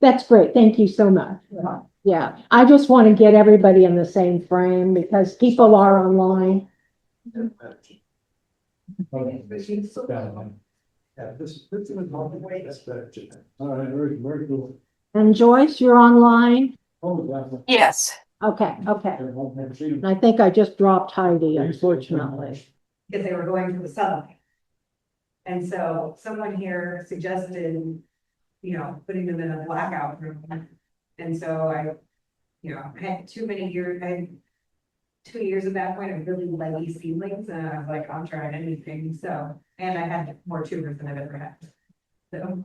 That's great. Thank you so much. Yeah, I just want to get everybody in the same frame because people are online. Yeah, this is all the way. That's better. All right, very cool. And Joyce, you're online? Oh, definitely. Yes. Okay, okay. And I think I just dropped Heidi, unfortunately. Because they were going to the sunlight. And so someone here suggested, putting them in a blackout room. And so I had too many years, I had 2 years at that point of really leggy seedlings, and I was like, I'm trying anything, so, and I had more tubers than I've ever had. So,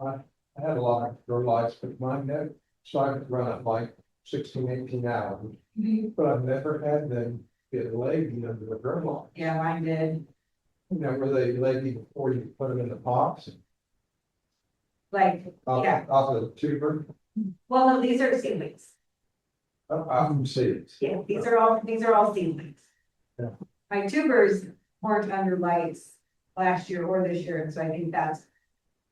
I had a lot of grow lights, but mine had started to run at like 16, 18 hours. But I've never had them get leggy under the grow light. yeah, mine did, Were they leggy before you put them in the pots? like, yeah, Off of the tuber? well, no, these are seedlings. Off from seeds. Yeah, these are all seedlings. Yeah. My tubers weren't under lights last year or this year, and so I think that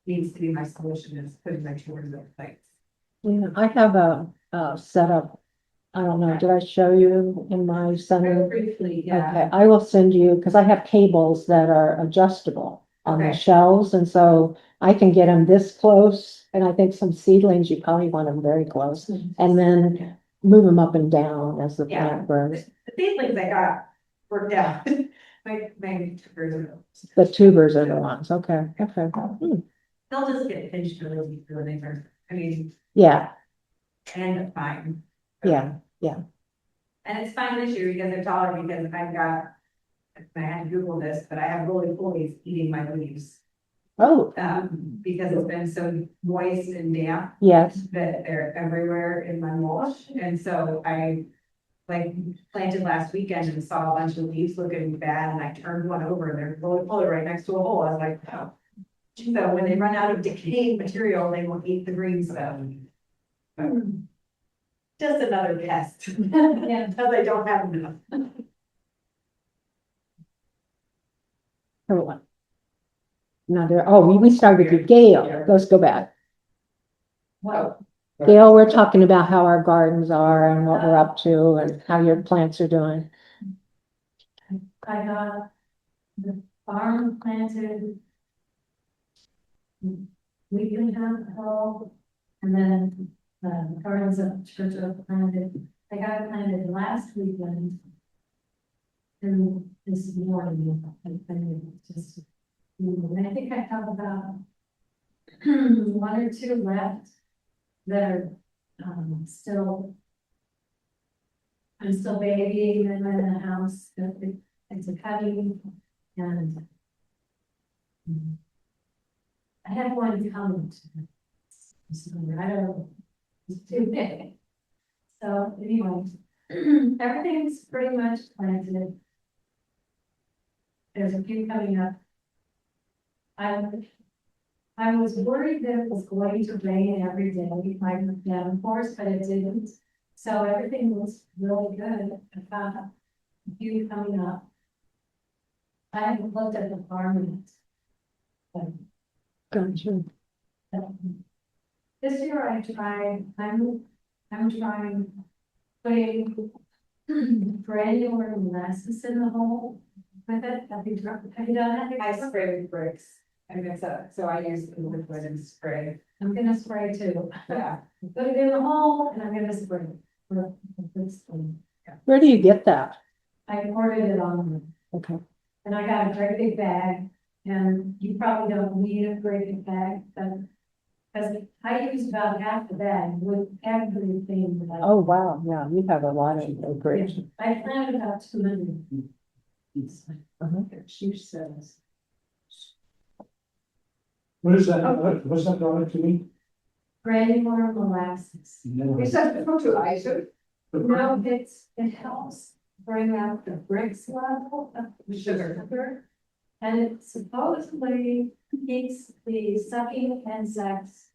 needs to be my solution, is putting my tubers under lights. Yeah, I have a setup. I don't know, did I show you in my center? Briefly, Okay, yeah, I will send you, because I have cables that are adjustable on the Okay. shelves, and so I can get them this close, and I think some seedlings, you probably want them very close, and then move them up and down as the Yeah. plant grows. the seedlings I got worked out. My tubers are. The tubers are the ones, okay, okay. Hmm. They'll just get pinched really deep when they first, I mean, Yeah, and fine. yeah, And it's fine this year because they're taller, because I've got, I had to Google this, but I have roly polies eating my leaves. oh, Because it's been so moist and damp yes, that they're everywhere in my mulch. And so I planted last weekend and saw a bunch of leaves looking bad, and I turned one over and there's roly poly right next to a hole. I was like, oh. So when they run out of decaying material, they will eat the green stuff. Just another pest. Yeah, because I don't have enough. everyone. No, there, oh, we started with Gail, let's go back. Whoa. Gail, we're talking about how our gardens are and what we're up to and how your plants are doing. I got the farm planted week and a half ago, and then the gardens at church are planted. I got it planted last weekend. And this morning, and I think I have about one or two left that are still. I'm still babying them in the house. It's a cutting, and I had one comment. So I don't know, it's too big. So anyway, everything's pretty much planted. There's a few coming up. I was worried that it was going to rain every day, like downforce, but it didn't. So everything was really good. I found a few coming up. I haven't looked at the farm yet. Gotcha. But, this year I'm trying putting granular molasses in the hole with it. Have you done that? I spray with bricks. I mix up, so I use the liquid and spray. I'm gonna spray too. Yeah. Put it in the hole and I'm gonna spray. Where do you get that? I ordered it online. Okay. And I got a great big bag, and you probably don't need a great big bag, but. Because I used about half the bag with everything. that I- Oh, wow, yeah, you have a lot of acreage. I planted about 200. Uh-huh. She says. What is that? What's that product to me? Granular molasses. Is that fertilizer? No, it helps bring out the Brix level of the sugar. And it supposedly keeps the sucking insects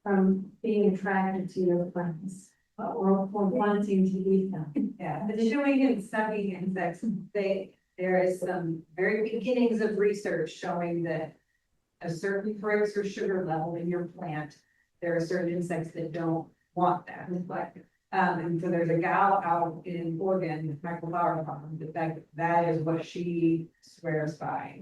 from being attracted to your plants or wanting to eat them. Yeah, the chewing and sucking insects, there is some very beginnings of research showing that a certain Brix or sugar level in your plant there are certain insects that don't want that. And so there's a gal out in Oregon, Michael Flower Farm, that is what she swears by.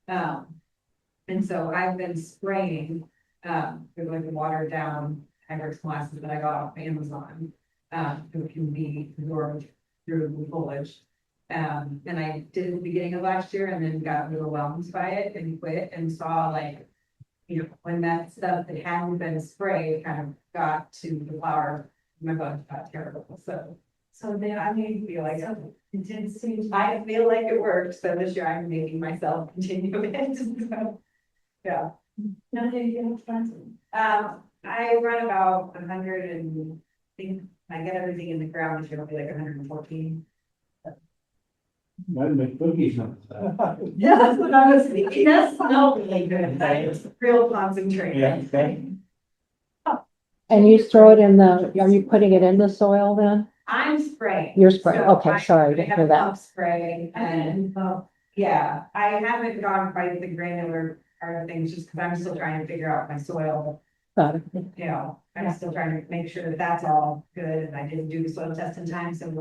And so I've been spraying, with like watered down Hydrox molasses that I got off Amazon, who can be absorbed through the foliage. And I did it at the beginning of last year and then got overwhelmed by it and quit and saw like, when that stuff that hadn't been sprayed kind of got to the flower, my bugs got terrible. So then I feel like It didn't seem. I feel like it worked. So this year I'm making myself continue it. So, yeah. No, they didn't trust me. I run about 100 and I think I get everything in the ground this year, it'll be like 114. Might make cookies on Yeah, that's what I was thinking. That's not really good. It's real concentrated. And you throw it in are you putting it in the soil then? I'm spraying. You're spraying, So okay, sorry, I I didn't have hear a that. pump spray and, yeah, I haven't gone quite the granular part of things just because I'm still trying to figure out my soil. Got it. I'm still trying to make sure that that's all good and I didn't do the soil test in time, so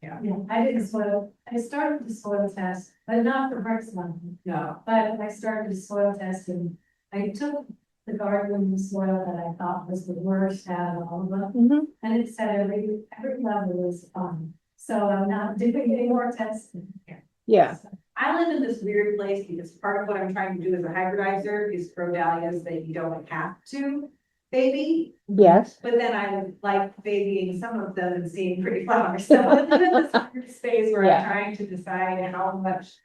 yeah, Yeah, I started the soil test, but not for Brixton, no. but I started the soil test and I took the garden soil that I thought was the worst out of all of them. Mhm. And it said every level was fine, so I'm not doing any more testing. Yeah, I live in this weird place because part of what I'm trying to do as a hybridizer is grow dahlias that you don't have to baby. yes, But then I like babying some of them and seeing pretty flowers. So I'm in this weird space where Yeah. I'm trying to decide how much,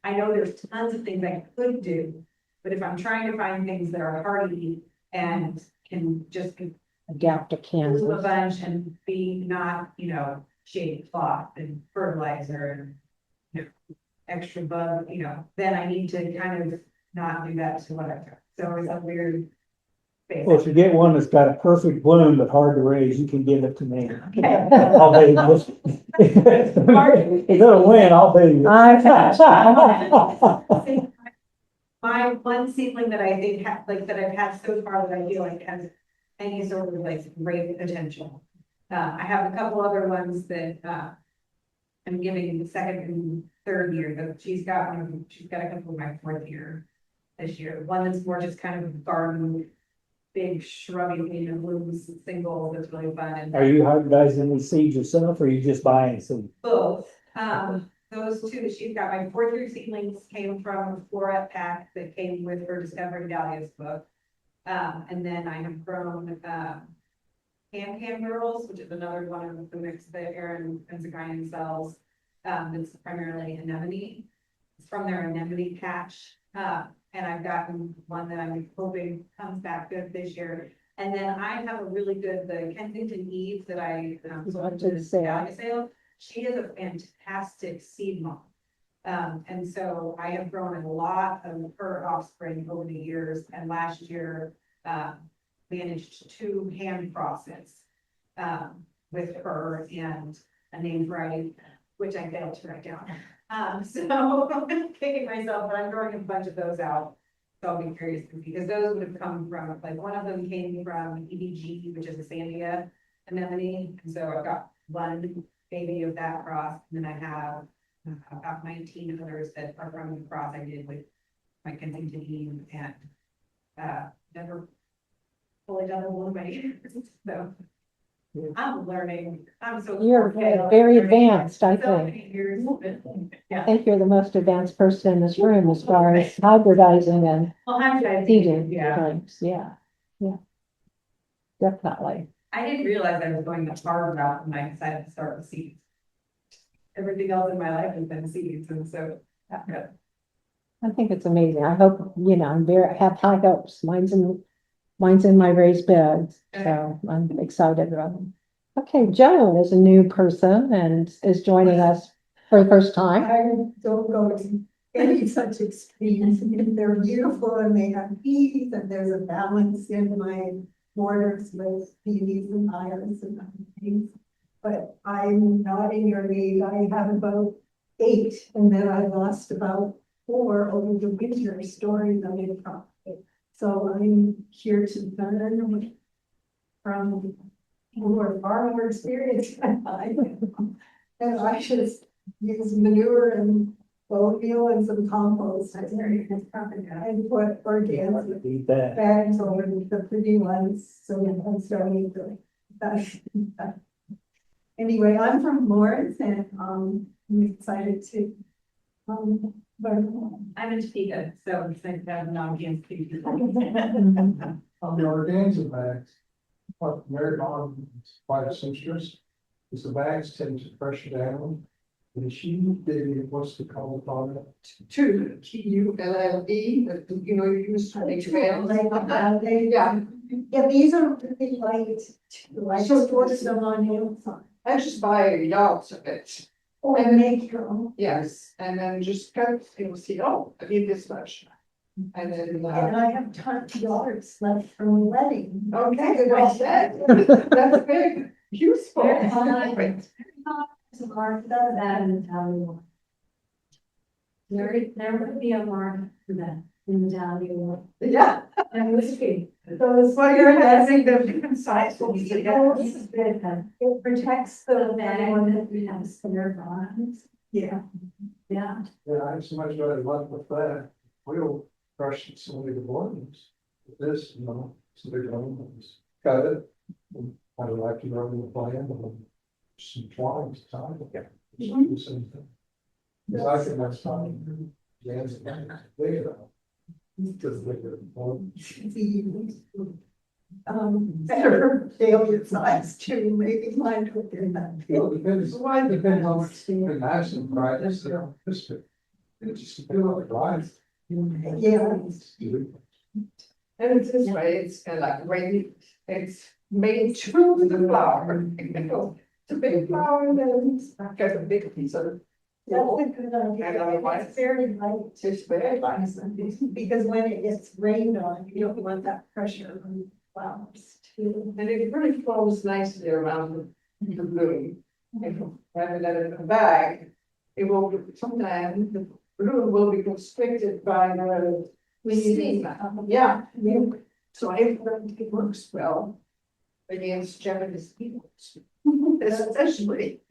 I know there's tons of things I could do. But if I'm trying to find things that are hardy and can just adapt to move a Kansas. bunch and be not, shade cloth and fertilizer and extra bug, then I need to kind of not do that to what I've got. So it's a weird space. Well, if you get one that's got a perfect bloom but hard to raise, you can give it to me. Okay. I'll baby it. If it'll win, I'll baby it. My one seedling that I think that I've had so far that I feel like has any sort of like great potential. I have a couple other ones that, I'm giving the second and third year, but she's got a couple of my fourth year this year. One that's more just kind of garden, big shrubby thing that blooms single, that's really fun. Are you hybridizing these seeds yourself or are you just buying some? Both. Those two that she's got, my fourth year seedlings came from a floret pack that came with her Discovering Dahlias book. And then I have grown, Can girls, which is another one of the mix that Erin Benzagaian sells. It's primarily anemone. It's from their anemone patch. And I've gotten one that I'm hoping comes back good this year. And then I have a really good, the Kensington Eve that I sold to the Dahlia sale. She is a fantastic seed mom. And so I have grown a lot of her offspring over the years, and last year, managed 2 hand crosses, with her and a named variety, which I failed to write down. So I'm kicking myself, but I'm throwing a bunch of those out. So I'll be curious because those would have come from, like one of them came from EDG, which is a Sandia anemone. And so I've got one baby of that cross, and then I have about 19 others that are from the cross I did with my Kensington Eve and never fully done the one way. So I'm learning. I'm so. You're very advanced, I So think. many years, but, I yeah. think you're the most advanced person in this room as far as hybridizing and Well, hybridizing, seeding yeah. things, yeah. Definitely. I didn't realize I was going the hard route when I decided to start with seeds. Everything else in my life has been seeds, and so. Yeah. I think it's amazing. I hope, have high hopes. Mine's in my raised beds, so I'm excited about them. Okay, Joan is a new person and is joining us for the first time. I don't go to any such extremes. They're beautiful and they have bees and there's a balance in my borders with peonies and iris and other things. But I'm not in your league. I have about 8 and then I lost about 4 over the winter storing them in profit. So I'm here to learn from people who are far more experienced than I am. And I just use manure and bone meal and some compost. And put organic Eat that. bags over the pretty ones, so the ones don't need that. Anyway, I'm from Lawrence and, I'm excited to, learn. I'm in Topeka, so it's nice to have an audience. On the organza bags, what Mary Bond is quite a seamstress, is the bags tend to pressure down. And she did, what's the color on it? Two, T-U-L-L-E, that, you know, you use to make trails. Yeah, Yeah, these are really light too. I just ordered them on Amazon. I just buy yards of it, Or make your own. yes, and then just cut, you'll see, oh, I need this much. And then, And I have tons of yards left from the wedding. okay, well said, that's very useful. Very high. To mark that in Dahlia. There would be a mark for that in the Dahlia. Yeah, And whiskey. Those. well, you're having the different sizes, Oh, this is good, It protects the the bag bag. that we have spare bonds. Yeah. Yeah. Yeah, I have so much better luck with that. We'll crush some of the boards. This, you know, some big ones, cut it. I would like to run the plan and some twine to tie it. Do something. Cause I think that's fine. Jan's big enough. Because bigger. Better failure size too, maybe mine would be that. Well, depends on what's been asking, right? It's, it's just feel like life. Yeah. and it's this way, it's kind of like ready, it's made to the flower, you know. It's a big flower, and then it's got a big piece of. That's a good idea. It's very light. It's very nice. Because when it gets rained on, you don't want that pressure on flowers too. And it really flows nicely around the bloom. If you have it in a bag, it will, sometimes the bloom will be constricted by the seam. Yeah, so I think it works well against Japanese people, especially.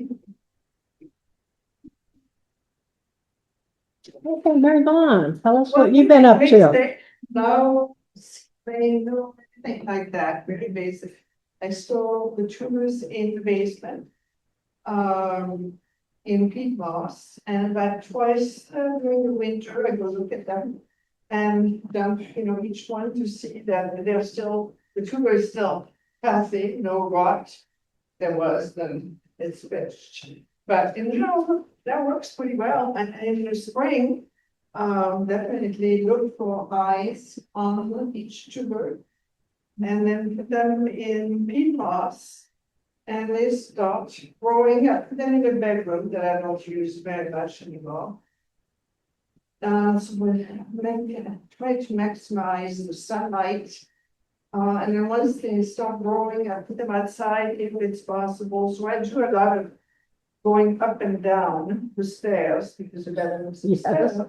Okay, Mary Bond, tell us what you've been up to. No, no, anything like that, very basic. I store the tubers in the basement. In peat moss, and about twice during the winter, I go look at them. And dump, you know, each one to see that they're still, the tuber is still healthy, no rot. There was, then it's finished. But in general, that works pretty well, and in the spring, definitely look for eyes on each tuber. And then put them in peat moss. And they start growing up, then in the bedroom that I don't use very much anymore. So we try to maximize the sunlight. And then once they start growing, I put them outside if it's possible. So I do a lot of going up and down the stairs because the bedrooms are stairs.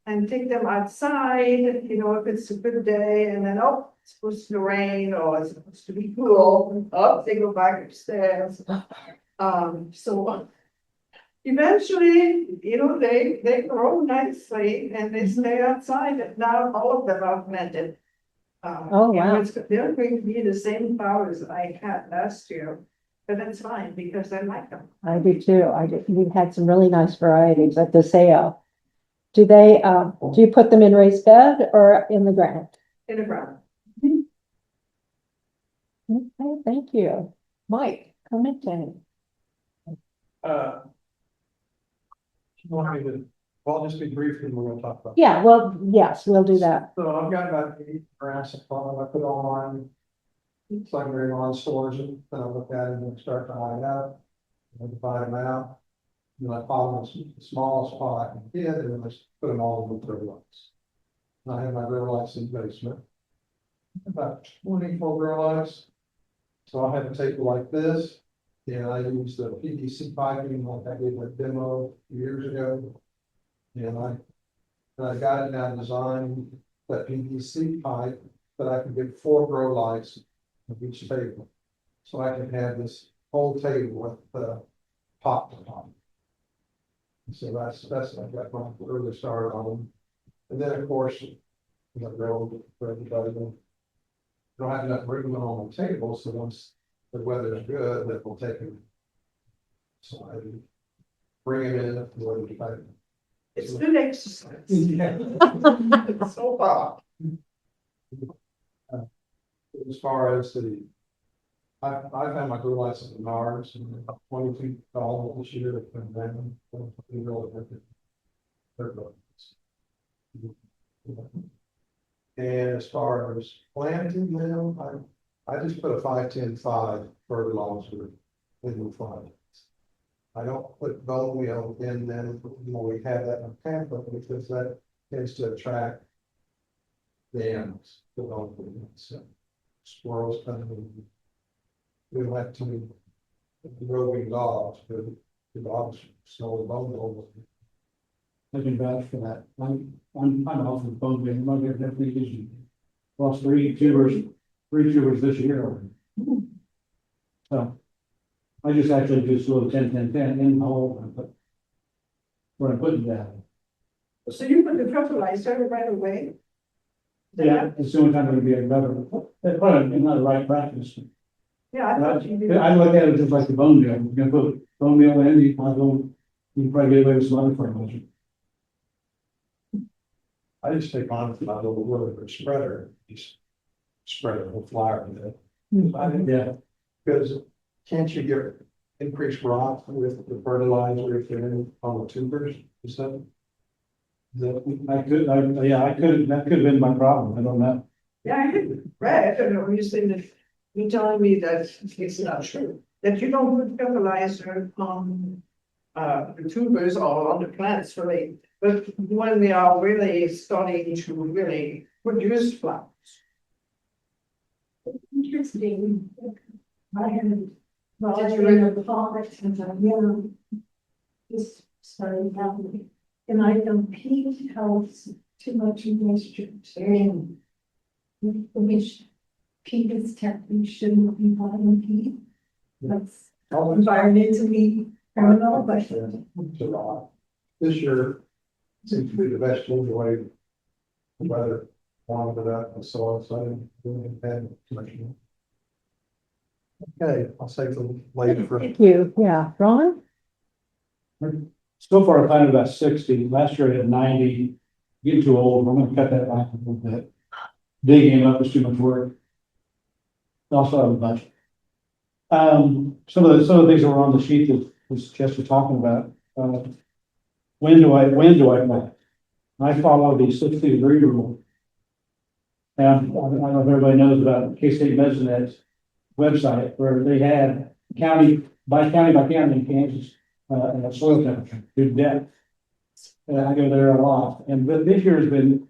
And take them outside, you know, if it's a good day, and then, oh, it's supposed to rain or it's supposed to be cool, oh, they go back upstairs. So eventually, you know, they grow nicely and they stay outside, and now all of them are planted. Oh, wow. They're going to be the same flowers I had last year, but that's fine because I like them. I do too. We've had some really nice varieties at the sale. Do they, do you put them in raised bed or in the ground? In the ground. Okay, thank you. Mike, comment in. You want me to, well, I'll just be brief and we're gonna talk about. Yeah, well, yes, we'll do that. So I've got about 8 grass and farm, I put on. It's like very long stores, and then I look at it and start to eye it out. And divide them out. And I follow the smallest spot I can get, and then I just put them all in the grow lights. And I have my grow lights in the basement. About 24 grow lights. So I have a table like this. And I use the PVC piping like I did with demo years ago. And I got it now designed, that PVC pipe that I can get 4 grow lights of each table. So I can have this whole table with, top to top. So that's, I got my early start on them. And then, of course, you know, grill for everybody. Don't have enough room on the table, so once the weather is good, that will take them. So I bring it in, It's good exercise. Yeah. It's so hard. As far as I've had my grow lights at Menards and 20 feet tall this year. And then they really hurt it. They're good. And as far as planting them, I just put a 5-10-5 fertilizer in the front. I don't put bone meal in them when we have that in Tampa because that tends to attract the animals, the bone meal. So squirrels come in. We don't have to roving dogs, but the dogs smell the bone meal. I can vouch for that. I'm off of bone meal. I'm not getting every issue. Lost three tubers this year already. So I just actually do a little 10-10-10 in the hole and put where I'm putting down. So you put the fertilizer right away? Yeah, it's the only time it would be a better, it's probably not the right practice. Yeah, I thought you did. I look at it just like the bone meal. You're gonna put bone meal in, you can probably get away with some other fertilizer. I just take on my little rubber spreader, just spread it with flour in it. Yeah. Because can't you get increased rot with the fertilizer if you're in on the tubers? Is that? I could, that could have been my problem. I don't know. Yeah, I had read, and obviously that you're telling me that it's not true, that you don't put fertilizer on the tubers or on the plants really, but when they are really starting to really produce flowers. Interesting. I had. Well, Did I you read read- the politics and just started happening. And I know peat helps too much moisture. Which peat is technically shouldn't be bottom peat. That's environmentally criminal, but. This year seems to be the best year the way the weather warmed it up and so on, so I didn't really have too much. Okay, I'll save the later for. Thank you. Yeah, Ron? So far, I planted about 60. Last year I had 90. Getting too old. I'm gonna cut that back a little bit. Digging up is too much work. Also have a budget. Some of the things that were on the sheet that was just talking about. When do I plant? I follow the 60-degree rule. And I don't know if everybody knows about K-State Mesonet website where they had county by county in Kansas, soil temperature to depth. And I go there a lot. And this year has been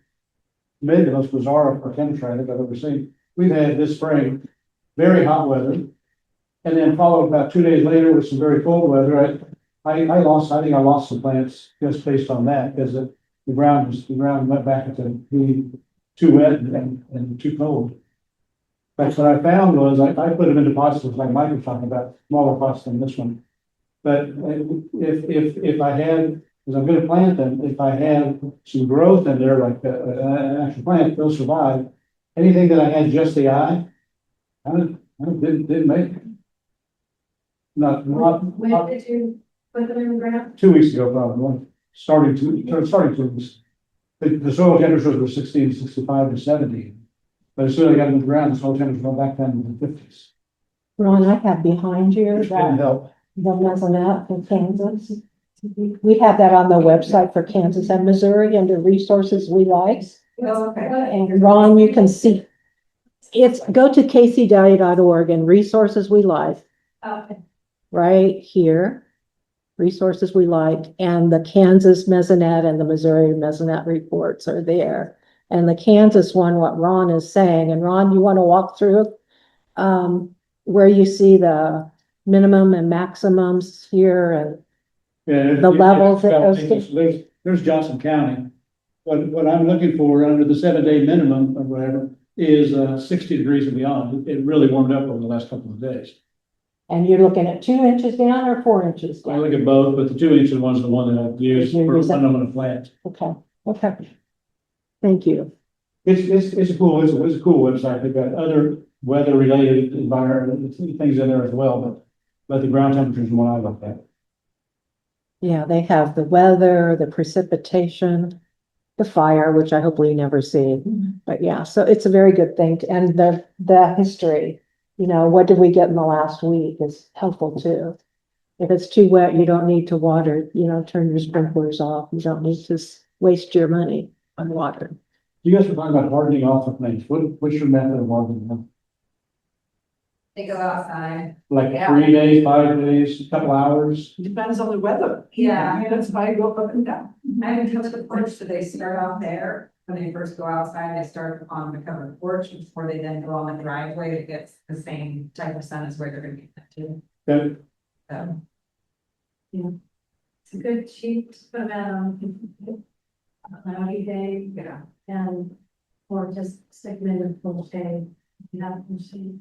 maybe the most bizarre for temperature I think I've ever seen. We've had this spring very hot weather, and then followed about 2 days later with some very cold weather. I think I lost some plants just based on that because the ground went back to being too wet and too cold. But what I found was I put them into pots like Mike was talking about, smaller pots than this one. But if I had, because I'm going to plant them, if I have some growth in there, like an actual plant, they'll survive. Anything that I had just the eye, I didn't make it. When did you put them in the ground? 2 weeks ago, probably, starting 2 weeks. The soil temperatures were 60, 65 to 70. But as soon as I got in the ground, the soil temperature went back down to the 50s. Ron, I have behind you Which didn't that help. the mesonet in Kansas. We have that on the website for Kansas and Missouri under resources we like. Oh, okay. And Ron, you can see, go to kcdahlia.org and resources we like, Okay. right here. Resources we like, and the Kansas Mesonet and the Missouri Mesonet reports are there. And the Kansas one, what Ron is saying, and Ron, you want to walk through where you see the minimum and maximums here and Yeah, the levels it goes to. There's Johnson County. What I'm looking for under the 7-day minimum or whatever, is 60 degrees and beyond. It really warmed up over the last couple of days. And you're looking at 2 inches down or 4 inches I down? look at both, but the 2 inch one's the one that I've used You for use that? when I'm gonna plant. Okay, okay. Thank you. It's a cool, it's a cool website. They've got other weather related environment things in there as well, but the ground temperature is the one I looked at. Yeah, they have the weather, the precipitation, the fire, which I hope we never see. But yeah, so it's a very good thing. And the history, what did we get in the last week is helpful too. If it's too wet, you don't need to water, turn your sprinklers off. You don't need to waste your money on water. You guys were talking about hardening off the things. What's your method of hardening them? They go outside. Like Yeah. 3 days, 5 days, a couple hours? Depends on the weather. Yeah. That's why I go up and down. I haven't touched the porch, so they start off there. When they first go outside, they start on the covered porch before they then go on the driveway that gets the same type of sun as where they're gonna get that too. Then So, It's a good cheap to put out on a cloudy day yeah. and, or just stick them in the full shade. Not full shade.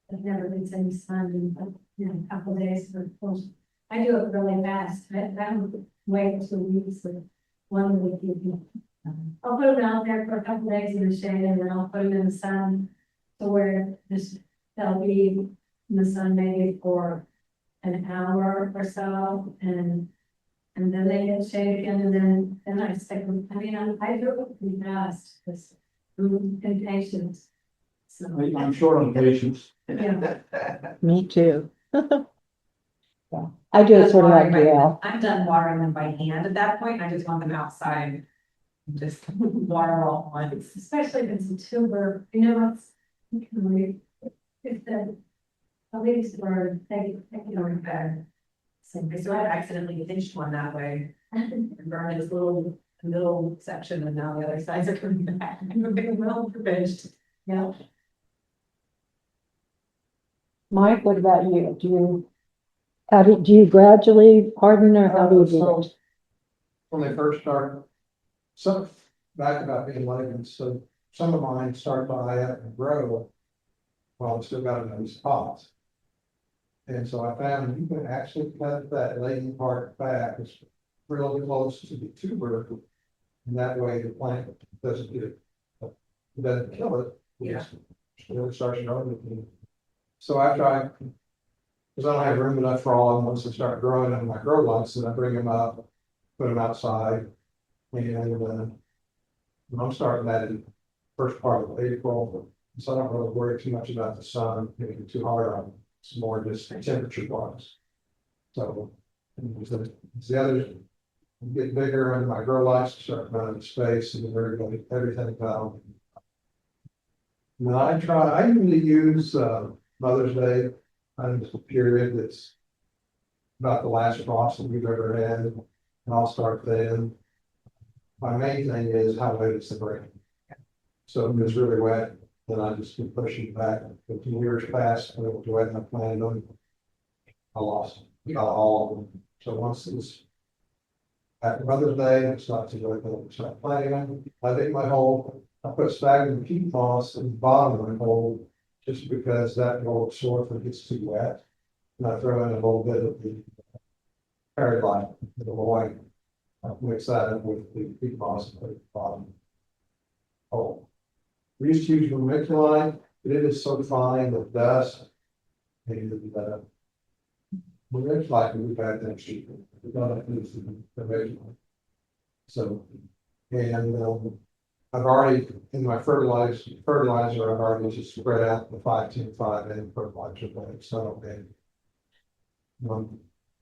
It never gets any sun in, a couple days for full. I do it really fast. I don't wait 2 weeks or 1 week. I'll put them out there for a couple days in the shade and then I'll put them in the sun to where they'll be in the sun maybe for an hour or so and then they get shade again and then I stick them. I mean, I do it pretty fast because I'm impatient. So, I'm short on patience. yeah. Me too. Yeah, I do it sort of like Gail. I'm done watering them by hand at that point. I just want them outside. Just water all at once. Especially if it's a tuber, it's, if the leaves were, they Better. So I accidentally pinched one that way and burned this little section and now the other sides are coming back. Well, pinched. yeah. Mike, what about you? Do you gradually harden or how do you do So, it? when they first start, some, back about being leggings, so some of mine start to eye up and grow while it's still got those spots. And so I found you can actually cut that legging part back, it's really close to the tuber. And that way the plant doesn't get, it doesn't kill it. Yeah. It starts growing again. So after because I don't have room enough for all of them, once they start growing in my grow lights, then I bring them up, put them outside. And I'm starting that in the first part of April, so I don't really worry too much about the sun getting too hard on them. It's more just temperature wise. So, and the others get bigger and my grow lights start running space and everything down. Now I usually use Mother's Day, the period that's about the last frost that we've ever had, and I'll start then. My main thing is how wet is the ground. So if it's really wet, then I just keep pushing back. If 2 years pass, I went to wet and I planted them. I lost all of them. So once it's after Mother's Day, it's not too late, I start planting them. I dig my hole, I put sphagnum peat moss in the bottom of the hole, just because that will absorb if it gets too wet. And I throw in a little bit of the perlite, the white. I mix that in with the peat moss and put it at the bottom. Oh, we used to use vermiculite, but it is so fine with dust. And vermiculite we've had next year. We've got to use the vermiculite. So, and I've already, in my fertilizer, I've already just spread out the 5-10-5 and fertilizer bag. So,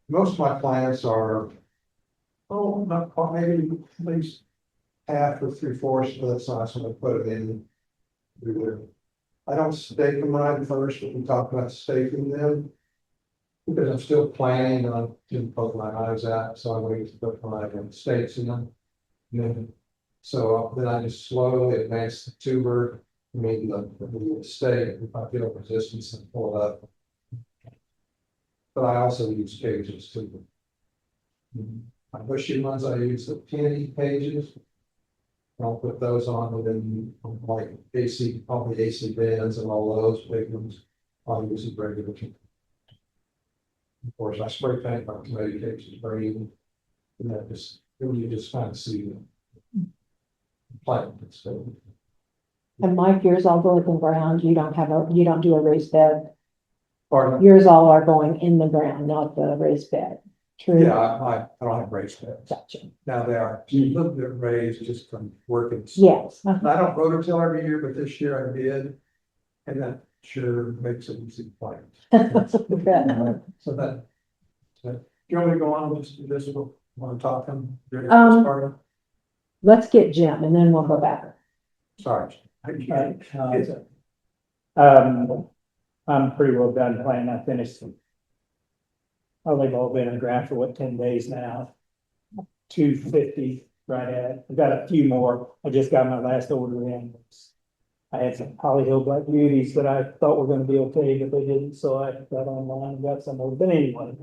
most of my plants are, not quite, maybe at least half or 3/4 of that size when I put it in. I don't stake them right first, but we talk about staking them. Because I'm still planning on to poke my eyes out, so I'm going to put my stakes in them. So then I just slowly advance the tuber, the stake, if I feel resistance and pull it up. But I also use cages too. My bushy ones, I use the penny cages. I'll put those on within like AC, probably AC bands and all those big ones. I'll use it regular. Of course, I spray paint my tomato cakes green. And that just, you just kind of see the plant. So, And Mike, yours all go in the ground, you don't do a raised bed, pardon? yours all are going in the ground, not the raised bed. True? Yeah, I don't have raised beds. Gotcha. Now they are a little bit raised just from working. Yes. I don't rototill every year, but this year I did. And that sure makes it easy to plant. Good. So that, do you want me to go on with this, want to talk them? Let's get Jim and then we'll go back. Sorry. I'm pretty well done playing. I finished them. They've all been in the ground for what, 10 days now? 250 right at. I've got a few more. I just got my last order in. I had some Holly Hill Black Beauties that I thought were gonna be okay, but they didn't, so I got online and got some more, but anyway.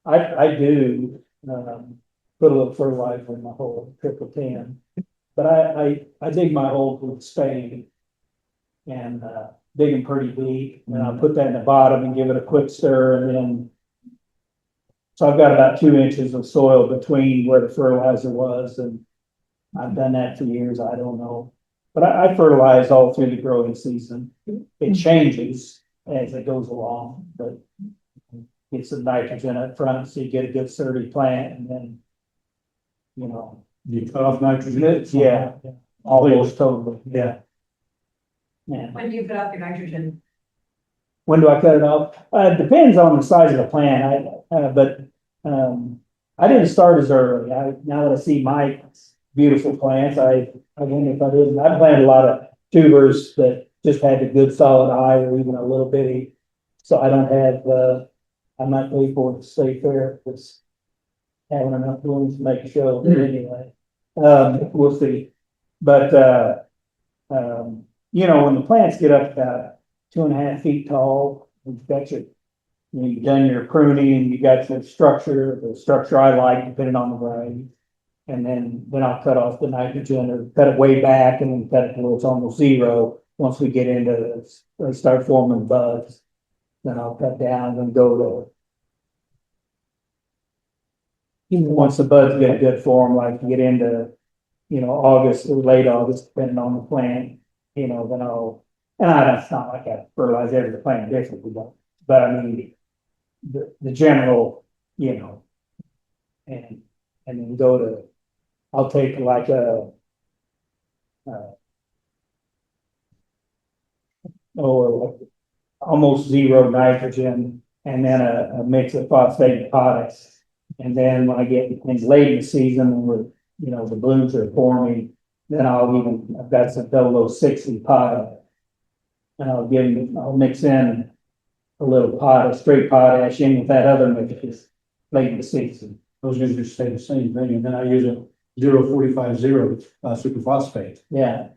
I do, put a little fertilizer in my hole, triple tan. But I dig my holes with spade. And, dig them pretty deep, and I'll put that in the bottom and give it a quick stir, and then. So I've got about 2 inches of soil between where the fertilizer was, and I've done that for years, I don't know. But I fertilize all through the growing season. It changes as it goes along, but get some nitrogen up front, so you get a good sturdy plant, and then, you know. You cut off nitrogen? Yeah, almost totally, yeah. Yeah. When do you put up your nitrogen? When do I cut it off? It depends on the size of the plant. I didn't start as early. Now that I see Mike's beautiful plants, I wonder if I didn't. I planted a lot of tubers that just had a good solid eye or even a little bitty. So I don't have, I might wait for it to stay fair. It's having enough blooms to make a show, but anyway, we'll see. But, you know, when the plants get up about 2.5 feet tall, you've got you've done your pruning, you got the structure I like, depending on the variety. And then I'll cut off the nitrogen or cut it way back and then cut it till it's almost zero. Once we get into, start forming buds, then I'll cut down and go to. Once the buds get a good form, like you get into, you know, August or late August, depending on the plant. You know, then it's not like I fertilize every plant differently, but I mean, the general, you know, and then I'll take like almost zero nitrogen and then a mix of phosphate and potash. And then when I get things late in the season, where, you know, the blooms are forming, then I've got some Dolo 60 potash. And I'll mix in a little straight potash in with that other mix late in the season. Those usually stay the same thing, and then I use a 0.450 superphosphate. Yeah.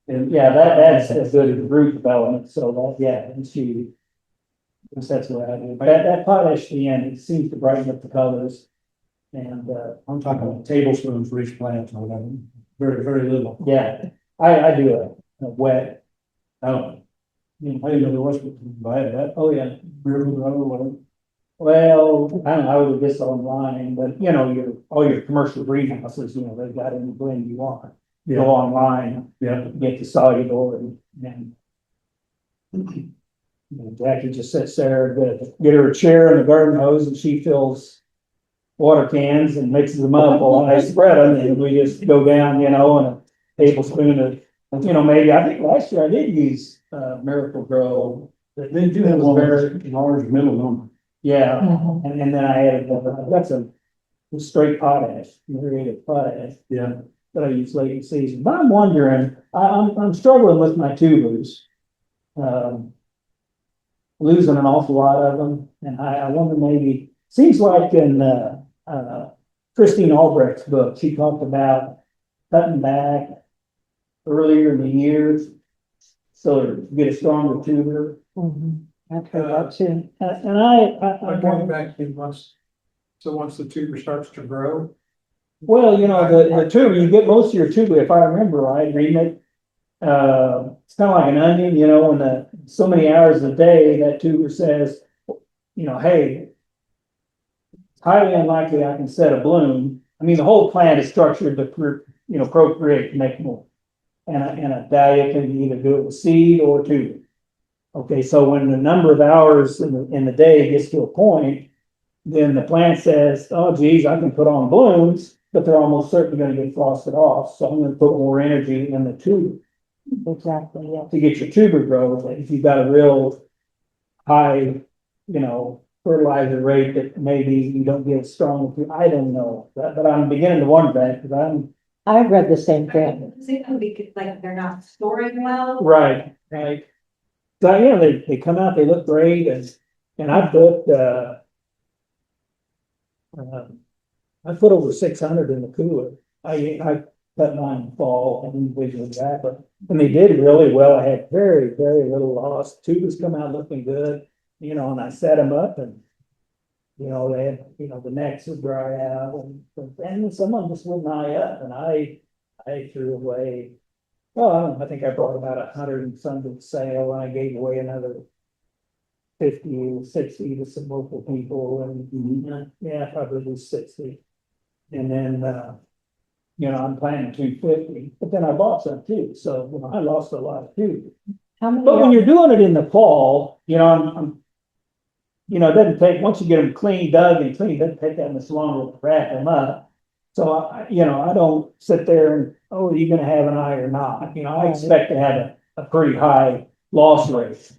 And yeah, that's as good as root development, so it's huge. That's what I do. That potash at the end, it seems to brighten up the colors. And, I'm talking tablespoons for each plant or whatever, very, very little. yeah, I do a wet. Oh, I didn't know there was, I had that. Oh, yeah. Whatever. Well, I don't know, I would do this online, but you know, all your commercial greenhouses, you know, they've got any blend you want. Yeah. Go online, Yeah. get the soluble and you know, Jackie just sits there, get her a chair and a garden hose and she fills water cans and mixes them up while I spread them and we just go down, you know, and a tablespoon of, you know, maybe, I think last year I did use, Miracle Grow. They do have a large middle number. Yeah, Mhm. and then I added, that's a straight potash, muriatic potash Yeah. that I use late in season. But I'm wondering, I'm struggling with my tubers. Losing an awful lot of them, and I wonder maybe, seems like in, Christine Albrecht's book, she talked about cutting back earlier in the year, so to get a stronger tuber. Mhm. I've heard that too. And I'm going back in once the tuber starts to grow, Well, you know, the tuber, you get most of your tuber, if I remember right, reading it. It's kind of like an onion, you know, when so many hours a day, that tuber says, you know, hey, it's highly unlikely I can set a bloom. I mean, the whole plant is structured to, you know, procreate, make more. And a dahlia can either do it with seed or tuber. Okay, so when the number of hours in the day gets to a point, then the plant says, oh geez, I can put on blooms, but they're almost certainly gonna get frosted off, so I'm gonna put more energy in the tuber Exactly, yeah. to get your tuber growth. If you've got a real high, you know, fertilizer rate that maybe you don't get as strong, I don't know, but I'm beginning to wonder that, because I've read the same thing. Is it gonna be like they're not storing well? right. So, you know, they come out, they look great, and I put over 600 in the cooler. I cut mine in the fall and individually that, and they did really well. I had very, very little loss. Tubers come out looking good, you know, and I set them up and, you know, they had, you know, the necks would dry out and some of them just wouldn't eye up and I threw away. Well, I think I brought about 100 and some to the sale and I gave away another 50 or 60 to some local people and yeah, probably 60. And then, you know, I'm planning 250, but then I bought some too. So, you know, I lost a lot too. How many? But when you're doing it in the fall, you know, I'm you know, it doesn't take, once you get them clean, dug and clean, it doesn't take that much longer to wrap them up. So, you know, I don't sit there and, oh, are you gonna have an eye or not? You know, I expect to have a pretty high loss rate.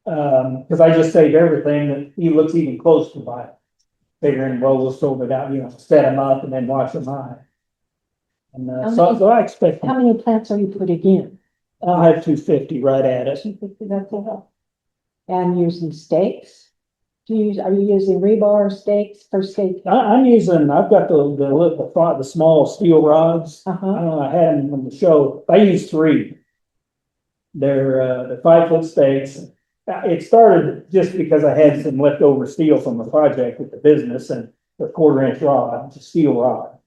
Cause I just save everything that he looks even close to buy. Figuring, well, we'll sort it out, you know, set them up and then watch them eye. And, so I expect, How many plants are you putting in? I have 250 right at it. 250, that's all. And using stakes? Are you using rebar stakes for stake? I'm using, I've got the small steel rods. Uh-huh. I had them on the show. I use 3. They're 5-foot stakes. It started just because I had some leftover steel from a project with the business and a 1/4-inch rod, it's a steel rod,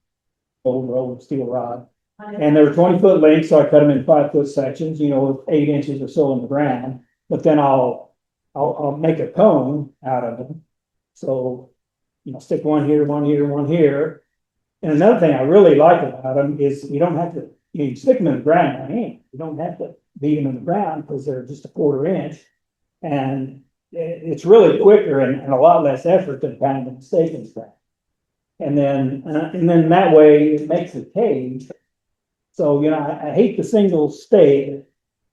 old steel rod. And they were 20-foot length, so I cut them in 5-foot sections, you know, with 8 inches or so in the ground. But then I'll make a cone out of them. So, you know, stick one here, one here, one here. And another thing I really like about them is you don't have to, you stick them in the ground by hand. You don't have to beat them in the ground because they're just a 1/4 inch. And it's really quicker and a lot less effort than pounding the stake in the ground. And then that way it makes a cage. So, you know, I hate the single stake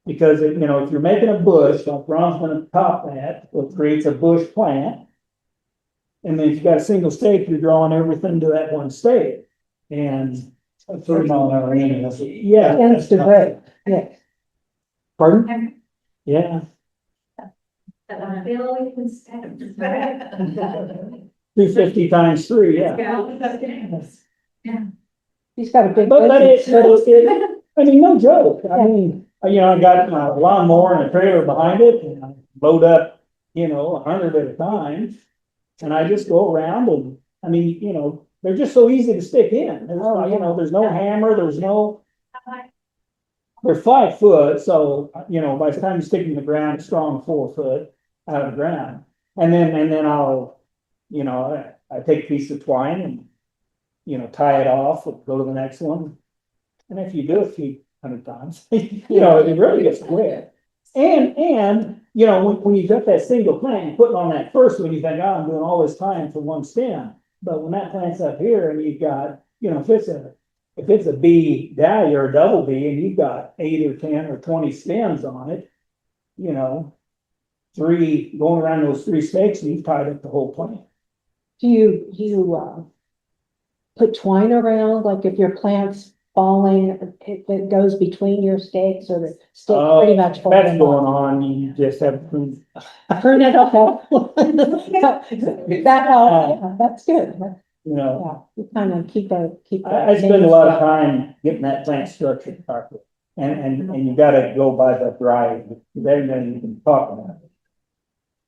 because, you know, if you're making a bush, like Ron's gonna top that, it creates a bush plant. And then if you've got a single stake, you're drawing everything to that one stake. And 30-mile-an-hour wind. yeah. Tends to break, yeah. Pardon? Yeah. Bill instead of. 250 times 3, yeah. He's got a big. But business. I mean, no joke. I mean, you know, I got my lawnmower and a trailer behind it and I load up, you know, 100 at a time. And I just go around and, I mean, you know, they're just so easy to stick in. There's not, you know, there's no hammer, they're 5 foot. So, you know, by the time you stick them in the ground, it's strong 4 foot out of the ground. And then I'll, you know, I take a piece of twine and, you know, tie it off, go to the next one. And if you do it a few 100 times, you know, it really gets quick. And, you know, when you got that single plant, you're putting on that first one, you think, oh, I'm doing all this time for one stem. But when that plant's up here and you've got, you know, if it's a B dahlia or a double B and you've got 8 or 10 or 20 stems on it, you know, 3 going around those 3 stakes, and you've tied up the whole plant. Do you put twine around, like if your plant's falling, it goes between your stakes or the stake pretty much falling? That's going on, you just have to prune it off. That helps, yeah, that's good. you know. Yeah, you kind of keep that. I spend a lot of time getting that plant structured properly. And you gotta go by the drive, then you can talk about it.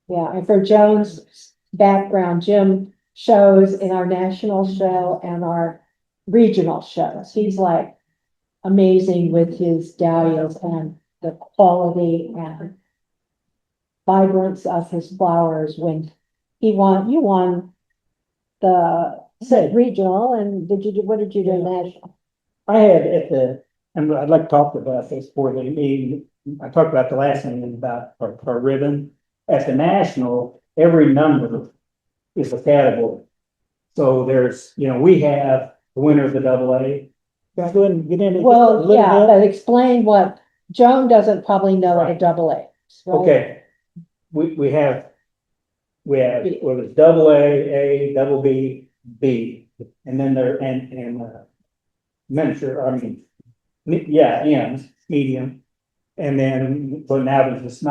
Yeah, and for Joan's background, Jim shows in our national show and our regional shows. He's like amazing with his dahlias and the quality and vibrance of his flowers. When you won the said regional, and what did you do national? I had at the, and I'd like to talk about this for the meeting. I talked about the last meeting about our ribbon. At the national, every number is a category. So there's, we have the winner of the AA. Can I go ahead and get in? Well, yeah, but explain what, Joan doesn't probably know what a double A is, right? Okay, we have, well, it's double A, double B, B, and then there, and miniature, M, medium. And then, so now there's this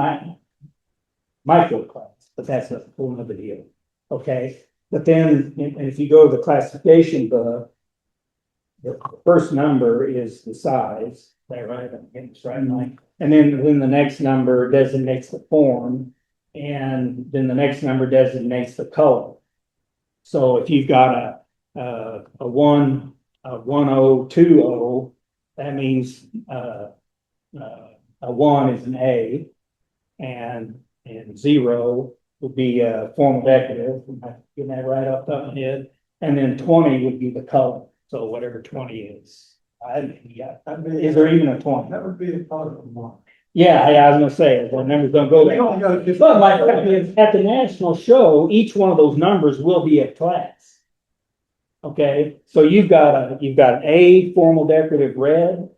micro class, but that's a whole nother deal, okay? But then, if you go to the classification book, the first number is the size, is that right? It's right, Mike. And then the next number designates the form, and then the next number designates the color. So if you've got a 1020, that means a 1 is an A, and 0 would be a formal decorative. I'm getting that right off the top of my head. And then 20 would be the color. So whatever 20 is. Is there even a 20? That would be the color of the mark. Yeah, I was gonna say, the numbers don't go there. But my point is, at the national show, each one of those numbers will be a class. Okay, so you've got an A formal decorative red,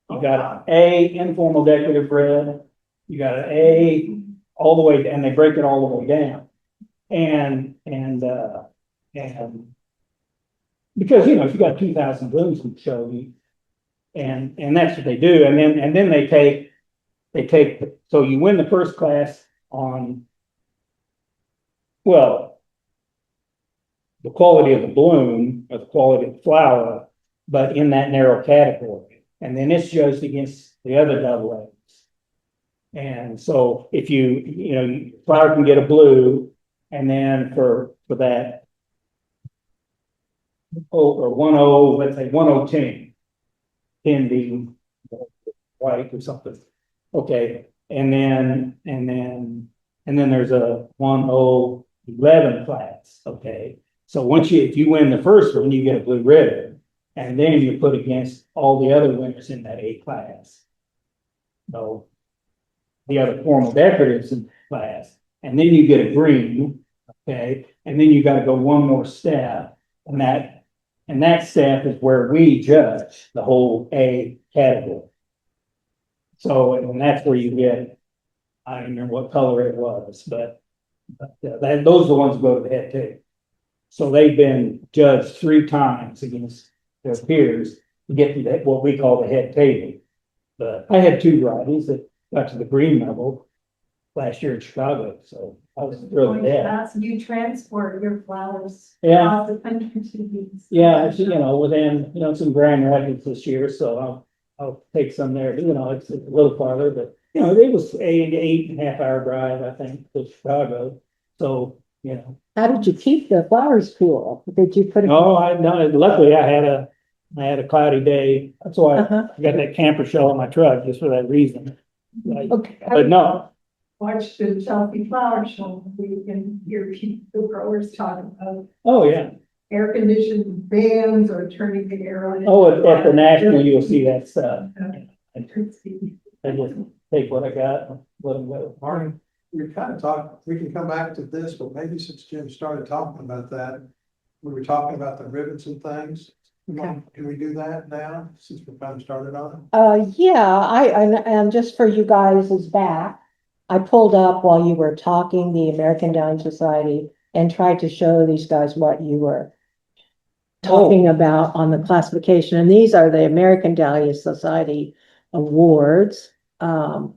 you got an A informal decorative red, you got an A all the way, and they break it all the way down. And because, if you got 2,000 blooms in the show, and that's what they do. And then they take, so you win the first class on, well, the quality of the bloom or the quality of the flower, but in that narrow category. And then it's judged against the other double A's. And so if flower can get a blue, and then for that, or 10, let's say 1010 can be white or something. Okay, and then there's a 1011 class. Okay, so if you win the first one, you get a blue ribbon, and then you put against all the other winners in that A class. So the other formal decoratives in the class, and then you get a green. Okay, and then you got to go one more step, and that step is where we judge the whole A category. So, and that's where you get, I don't remember what color it was, but those are the ones who go to the head table. So they've been judged 3 times against their peers to get to what we call the head table. But I had 2 varieties that got to the green level last year in Chicago, so I was thrilled with that. You transport your flowers. Yeah. Across the country to these. Yeah, within, some Grand Rapids this year, so I'll take some there. It's a little farther, but it was 8.5 hour drive, I think, to Chicago. So, How did you keep the flowers cool? Did you put it? no, luckily I had a cloudy day. That's why Uh-huh. I got that camper shell in my truck just for that reason. Okay. But no, Watch the Chelsea Flower Show, we can hear people, growers talking about oh yeah. air conditioned vans or turning the air on. Oh, at the national, you'll see that stuff. I Interesting. just take what I got and let them go. Martin, we kind of talked, we can come back to this, but maybe since Jim started talking about that, we were talking about the ribbons and things. Okay. Can we do that now, since we've kind of started on it? Yeah, and just for you guys is back, I pulled up while you were talking, the American Dahlia Society, and tried to show these guys what you were talking about on the classification. And these are the American Dahlia Society awards. And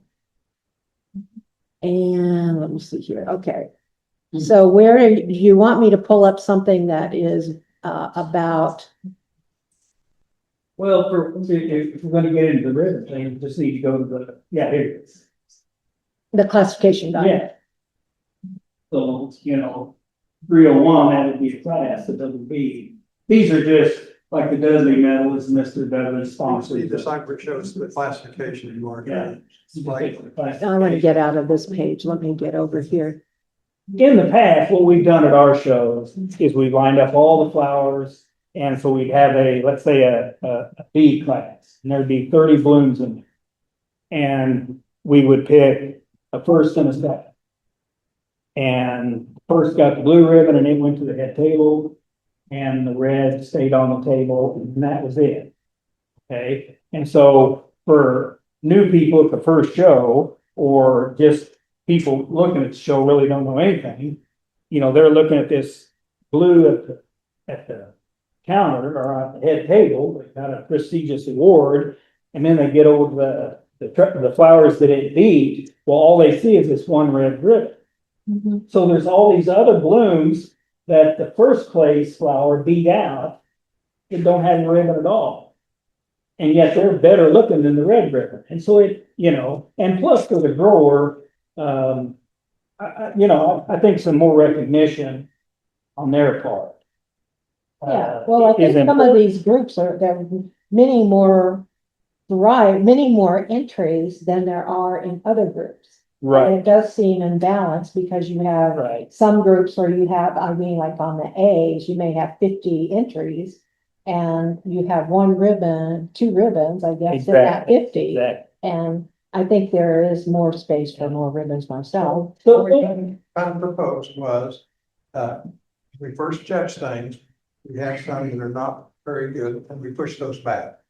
let me see here. Okay. So where do you want me to pull up something that is about? Well, if we're gonna get into the ribbon thing, you just need to go to here it is. The classification guide? Yeah. So, 301, that would be a class, it doesn't be, these are just Like the Dudley medal is Mr. Dudley See, sponsored. the cyber shows the classification you are. Yeah. I want to get out of this page. Let me get over here. In the past, what we've done at our shows is we've lined up all the flowers. And so we'd have let's say a bee class, and there'd be 30 blooms in there. And we would pick a first and a second. And first got the blue ribbon and it went to the head table. And the red stayed on the table, and that was it. Okay, and so for new people at the first show, or just people looking at the show really don't know anything, they're looking at this blue at the counter or on the head table, they got a prestigious award, and then they get over the flowers that it beat. Well, all they see is this one red ribbon. So there's all these other blooms that the first place flower beat out that don't have a ribbon at all. And yet they're better looking than the red ribbon. And so and plus for the grower, I think some more recognition on their part. Yeah, well, I think is some of important. these groups there are many more entries than there are in other groups. And Right, it does seem imbalanced because you have right. some groups where you have, like on the A's, you may have 50 entries. And you have one ribbon, two ribbons, I guess, in that Exactly, 50. Exactly. And I think there is more space for more ribbons myself. What we kind of proposed was, we first judge things, we have some that are not very good, and we push those back.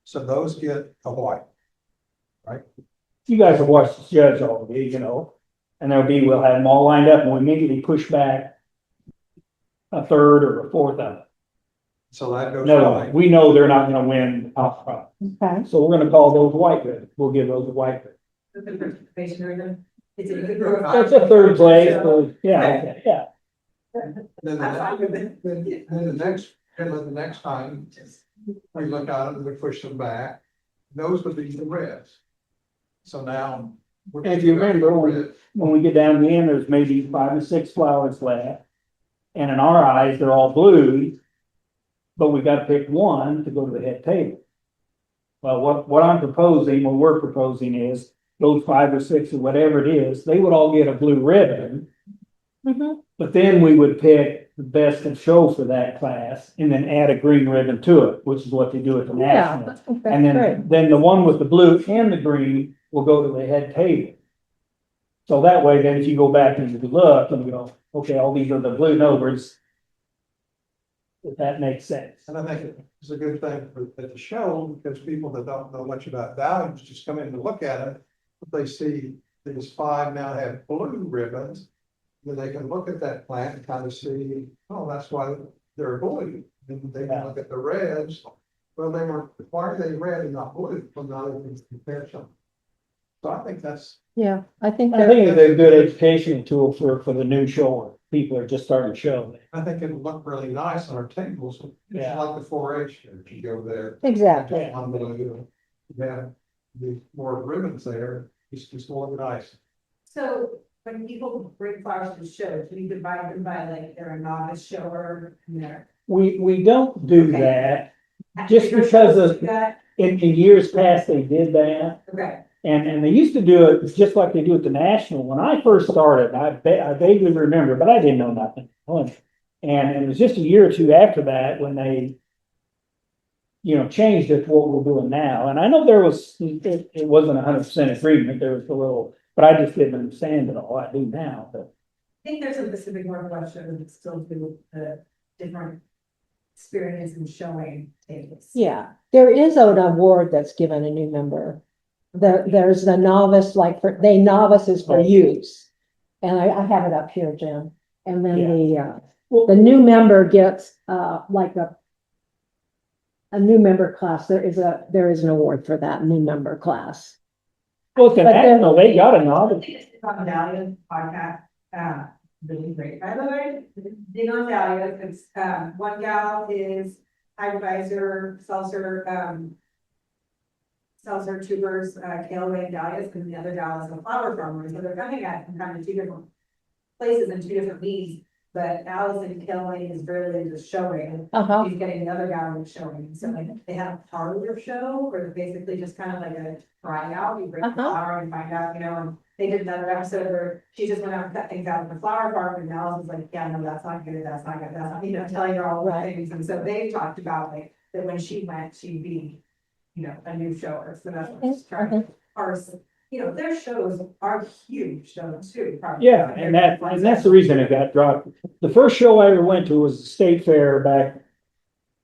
So those get a white. You guys have watched the judge already, and we'll have them all lined up and we immediately push back a third or a fourth of it. So that goes No, white. we know they're not gonna win the top prize. Okay. So we're gonna call those white ribbons. We'll give those a white ribbon. It's a good group. That's a third place, so, yeah, okay, yeah. Then the next time, we look at them and we push them back, those would be the reds. So now. And if you remember, when we get down to the end, there's maybe 5 or 6 flowers left. And in our eyes, they're all blue, but we gotta pick one to go to the head table. Well, what I'm proposing, what we're proposing is those 5 or 6 or whatever it is, they would all get a blue ribbon. But then we would pick the best of show for that class and then add a green ribbon to it, which is what they do at the Yeah, national. I think And that's great. then the one with the blue and the green will go to the head table. So that way, then if you go back and you look and you go, okay, all these are the blue numbers. If that makes sense. And I think it's a good thing at the show, because people that don't know much about Dahlias just come in to look at it. But they see these 5 now have blue ribbons, then they can look at that plant and kind of see, oh, that's why they're blue. And they can look at the reds, well, why are they red and not blue? Well, now they can compare some. So I think that's. Yeah, I think I think it's a good educational tool for the new shower. People are just starting to show. I think it'll look really nice on our tables, just Yeah. like the 4-H, if you go there. exactly. On the, the more ribbons there, it's just more nice. So when people bring flowers to shows, we divide them by like they're a novice shower and they're. We don't do Okay. that. Just because of- That, In years past, they did that. okay, And they used to do it just like they do at the national. When I first started, I vaguely remember, but I didn't know nothing. And it was just a year or two after that when they, changed it to what we're doing now. And I know it wasn't 100% agreement. There was a little, but I just didn't understand it all. I do now, but. I think there's a Pacific Northwest show that still do the different experience in showing tables. Yeah, there is an award that's given a new member. There's the novice, novices for use. And I have it up here, Jim. And then the new member gets, like a new member class. There is an award for that new member class. Well, it's a But then- national, they got a novice. On Dahlia podcast, really great, by the way, dig on Dahlia, because, one gal is advisor, seltzer tubers, kale and dahlias, and the other gal is a flower farmer, so they're coming at from kind of 2 different places and 2 different needs. but Allison Kelly is really just showing. Uh-huh, She's getting another gallery showing, so like, they have a parlor show where it's basically just kind of like a tryout, you bring the Uh-huh. flower and find out, and they did another episode where she just went out and cut things out of the flower farm, and Allison's like, yeah, no, that's not good, that's not good, that's not, telling her all the Right. things, and so they talked about like, that when she went, she'd be, a new shower, so that's what she's trying to parse. Their shows are huge though, too. probably. Yeah, and that's the reason it got dropped. The first show I ever went to was the State Fair back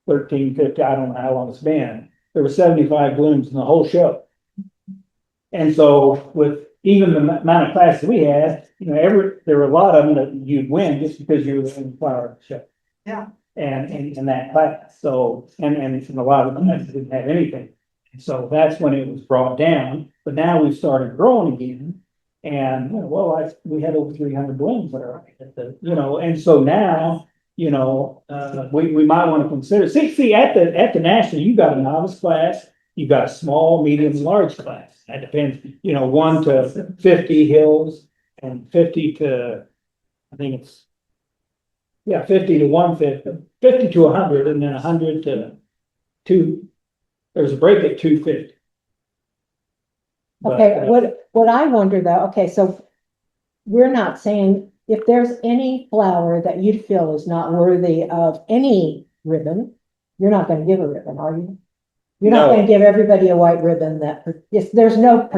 13, 15, I don't know how long it's been. There were 75 balloons in the whole show. And so with even the amount of classes we had, there were a lot of them that you'd win just because you were in the flower show. Yeah. And in that class, so, and a lot of them didn't have anything. So that's when it was brought down, but now we've started growing again. And, we had over 300 balloons there at the, and so now, we might want to consider, see, at the national, you got a novice class, you got a small, medium, large class. That depends, 1 to 50 hills and 50 to, I think it's, 50 to 150, 50 to 100, and then 100 to 2. There's a break at 250. okay, what I wonder though, okay, so we're not saying if there's any flower that you feel is not worthy of any ribbon, you're not gonna give a ribbon, are you? You're not No. gonna give everybody a white ribbon if there's no,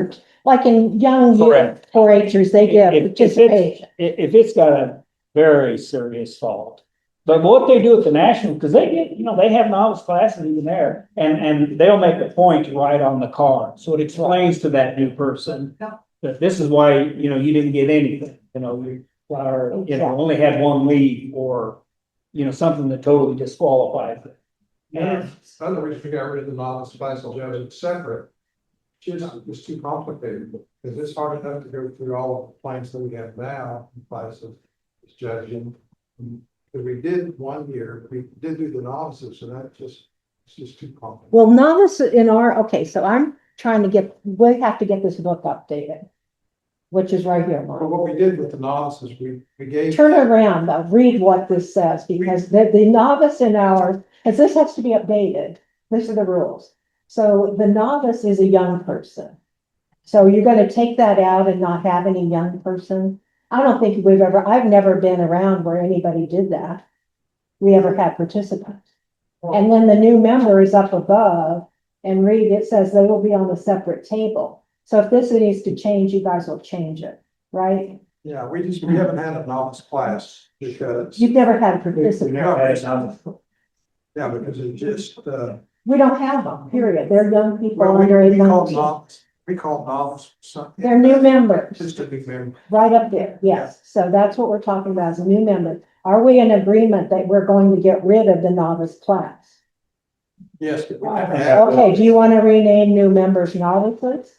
like in young Correct. 4-Hers, they give participation. If it's got a very serious fault. But what they do at the national, because they get, they have novice classes even there, and they'll make a point to write on the card. So it explains to that new person that this is why, you didn't get anything, your flower, only had 1 leaf, or, something that totally disqualifies it. Other reason we got rid of the novice class, judge separate. It's too complicated, because it's hard enough to go through all of the plans that we have now, in place of judging. Because we did 1 year, we did do the novices, so it's just too complicated. Well, novice okay, so I'm trying to we have to get this book updated, which is right here, But Mark. what we did with the novices, we gave. Turn it around, though, read what this says, because the novice in ours, because this has to be updated, these are the rules. So the novice is a young person. So you're gonna take that out and not have any young person? I don't think I've never been around where anybody did that. We ever had participants. And then the new member is up above, and read, it says they will be on a separate table. So if this needs to change, you guys will change it, right? Yeah, we haven't had a novice class because. You've never had We participants. never had it novice. Yeah, because it just, We don't have them, period. They're young people well, under we call 18. novice, we call novice something. They're new members, Just a new member. right up there, yes. So that's what we're talking about, as a new member. Are we in agreement that we're going to get rid of the novice class? Yes. but we haven't Okay. had- Okay, do you want to rename new members novices?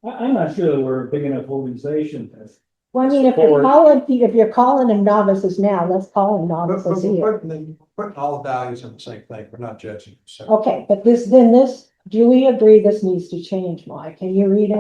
I'm not sure that we're a big enough organization to. Well, I mean, if you're calling them novices now, let's call them But novices we're here. putting all the values in the same thing, we're not judging. So. Okay, but do we agree this needs to change, Mike? Can you read it?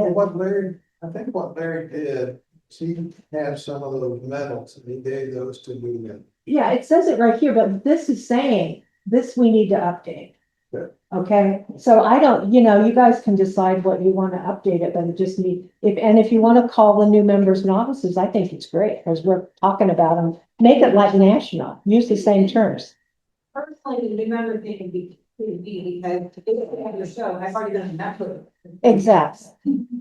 I think what Larry did, is he had some of those medals and he gave those to new men. Yeah, it says it right here, but this is saying, this we need to update. Good. Okay, so I don't, you guys can decide what you want to update it, but it just if you want to call the new members novices, I think it's great, because we're talking about them. Make it like national, use the same terms. Personally, the new member thing would be, because if they have your show, I've already done that with it. Exactly.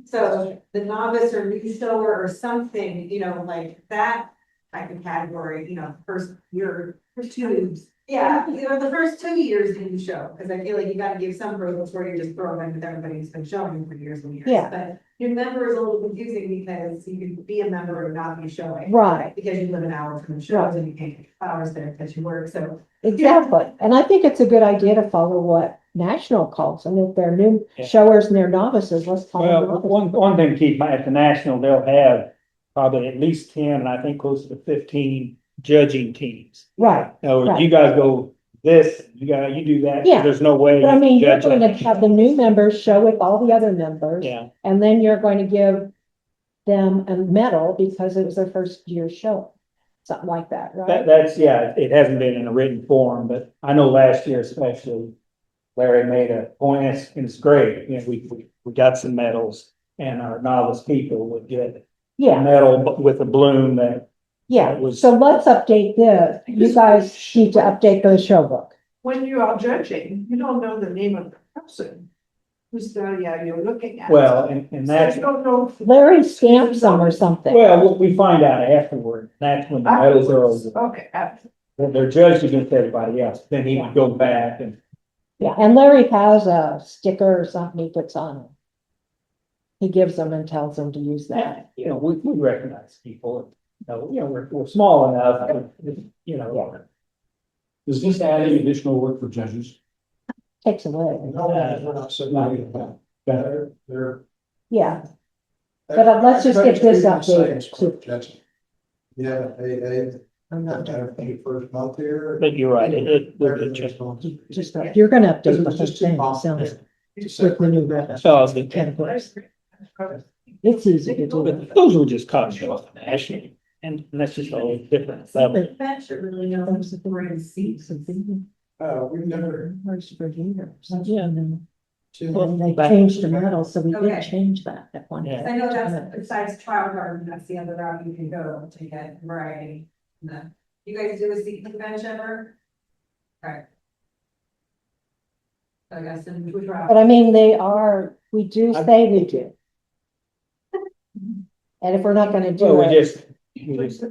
So the novice or new shower or something, like that type of category, first year, first 2 years. Yeah, the first 2 years in the show, because I feel like you gotta give some growth before you just throw in with everybody who's been showing for years and years. Yeah. But your member is a little confusing because you can be a member or not be showing. Right. Because you live an hour from the shows and you can't get flowers there because you work, so. Exactly, and I think it's a good idea to follow what national calls, and if they're new Yeah. showers and they're novices, let's call them Well, novices. one thing to keep in mind, at the national, they'll have probably at least 10, and I think close to 15 judging teams. Right, In other words, Right. you guys go this, you do that. Yeah. There's no way. but I mean, you're judge going to it. have the new members show with all the other members. Yeah, And then you're going to give them a medal because it was their first year show. Something like that, right? That's, yeah, it hasn't been in a written form, but I know last year especially, Larry made a point, and it's great, you know, we got some medals, and our novice people would get a Yeah, medal with a bloom that yeah. was- So let's update this. You guys need to update the show book. When you are judging, you don't know the name of the person whose Dahlia you're looking at. well, and So that's, you don't know. Larry stamps them or something. well, we find out afterward, that's when the medals are over. Okay, after. When they're judged against everybody else, then he would go back and, Yeah, and Larry has a sticker or something he puts on it. He gives them and tells them to use that. you know, we recognize people, we're small enough, you know. Does this add any additional work for judges? Takes away. No, we're not submitting them. They're. Yeah, But, let's just get this Everybody's treated the same, updated. Judge. Yeah, they, I'm not the first month here. But you're right, it will get Everything's changed. going just, you're gonna update It the was whole just too thing, it complicated. sounds with the new reference. So, the- categories. It's easy to do. but those were just costs off the national, and that's just a whole different level. That should really know who's the brand seats. We've never. First for years. Yeah. And Well, they changed the medal, so we did Okay. change that at one. Yeah. point. I know that's besides trial garden, that's the other route you can go to get variety. No. You guys do a seating bench ever? Alright. I guess in which route? But I mean, we do say we do. And if we're not gonna do Well, it, we just.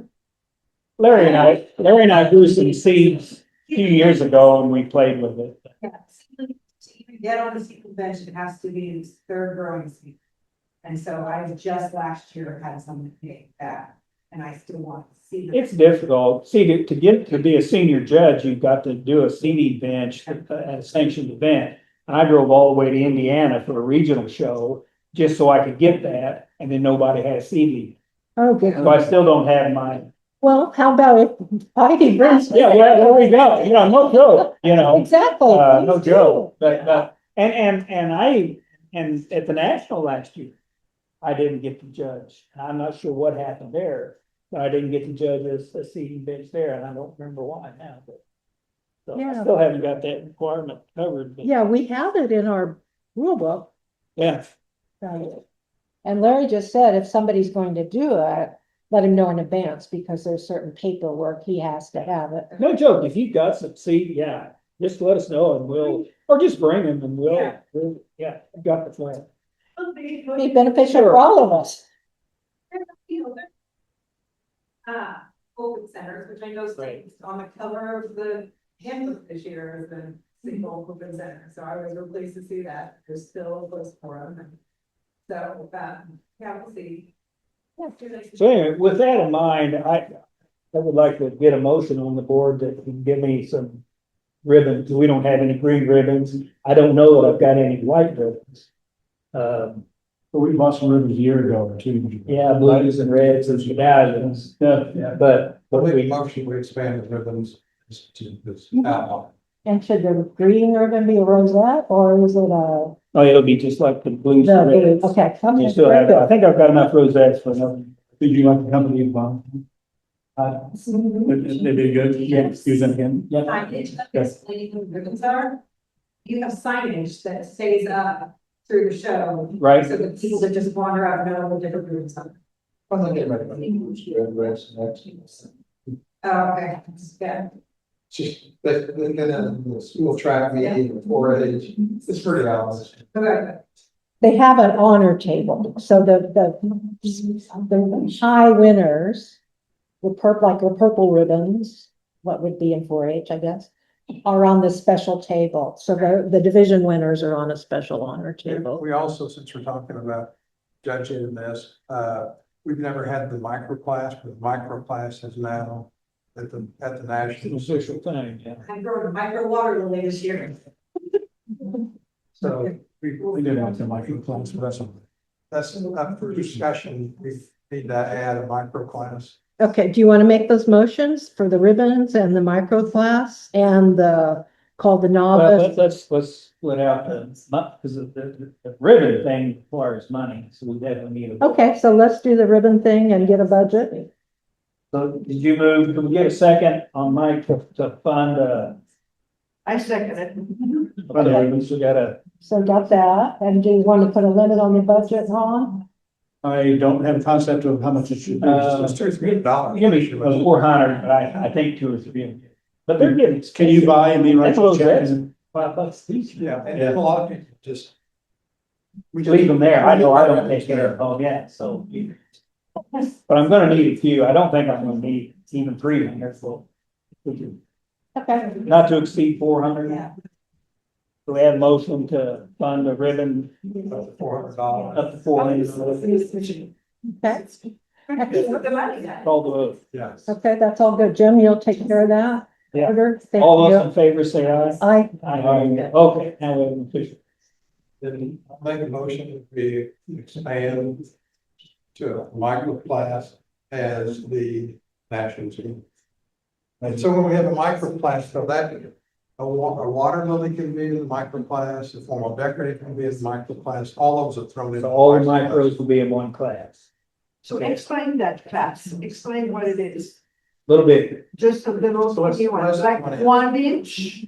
Larry and I grew some seeds a few years ago and we played with it. Yeah, to even get on the seating bench, it has to be its third growing season. And so I just last year had someone take that, and I still want to see. It's difficult. See, to get to be a senior judge, you've got to do a seating bench at a sanctioned event. I drove all the way to Indiana for a regional show just so I could get that, and then nobody had seating. oh, good. So I still don't have mine. Well, how about if Heidi brings? Yeah, well, there we go. You know, no joke, you know. Exactly. No please do. joke, but, and at the national last year, I didn't get to judge. And I'm not sure what happened there, but I didn't get to judge a seating bench there, and I don't remember why now, but. So I Yeah. still haven't got that requirement covered, but, Yeah, we have it in our rule book. yeah, And Larry just said if somebody's going to do it, let him know in advance because there's certain paperwork he has to have it. no joke. If you've got some seed, yeah, just let us know and or just bring them and we'll, yeah, got the plan. Be beneficial for all of us. Open centers, which I know stays on the cover of the handbook this year as a single open center, so I was real pleased to see that, there's still a place for them. So, yeah, we'll see. So anyway, with that in mind, I would like to get a motion on the board that can give me some ribbons. We don't have any green ribbons. I don't know that I've got any white ribbons. But we bought some ribbons a year ago or two. Yeah, blues and reds and medallions, Yeah. but We we, motion, we expand the ribbons to this outline. And should the green ribbon be a rosette or is it a? oh, it'll be just like the blues No, and reds. okay. You Okay, still very have, I good. think I've got enough rosettes for them. Did you like the company you bought? Mm-hmm. They did good. Yes. Use them again. Yeah. Signage that explaining who the ribbons are. You have signage that stays up through the show, Right, so that people that just wander out know the different ribbons are. I think everybody. Red, reds, next. Oh, okay, yeah. Just, they get in the school track meeting, 4-H, it's pretty obvious. Okay. They have an honor table, so the high winners, the purple ribbons, what would be in 4-H, I guess, are on this special table. So the division winners are on a special honor table. We also, since we're talking about judging this, we've never had the micro class, but the micro class is now at the it's an national. official thing, yeah. I'm growing a micro water lily this year. So We did have some micro class, but that's up for discussion. We need to add a micro class. Okay, do you want to make those motions for the ribbons and the micro class and the called the Well, novice. let's split out because the ribbon thing requires money, so we definitely need a. Okay, so let's do the ribbon thing and get a budget. So did you move, can we get a second on Mike to fund, I second it. ribbons? We gotta, So got that. And do you want to put a limit on the budget, Ron? I don't have a concept of how much it should be. It's $2,300. give me 400, but I think 2 or 3. But they're getting. Can you buy and me write That's what a check? it is. $5 each. Yeah, and a lot of people just. we just- Leave them there. I know I don't take care of them yet, so. But I'm gonna need a few. I don't think I'm gonna need even 300, so. Okay. Not to exceed 400. Yeah. So we have a motion to fund a ribbon $400. up to 400. Okay. Put the money in. Call the vote. Yes. Okay, that's all good. Jim, you'll take care of that? Yeah. Order? Thank All those you. in favor say aye. Aye. Aye. Okay, now we have an official. Then I'll make a motion that we expand to a micro class as the national team. And so when we have a micro class, so that a water lily can be in the micro class, a form of decorative can be in the micro class, all those are thrown in. So all the micros will be in one class. So explain that class, explain what it is, A little bit, just a little, So what's- you want, what's like that? 1 inch,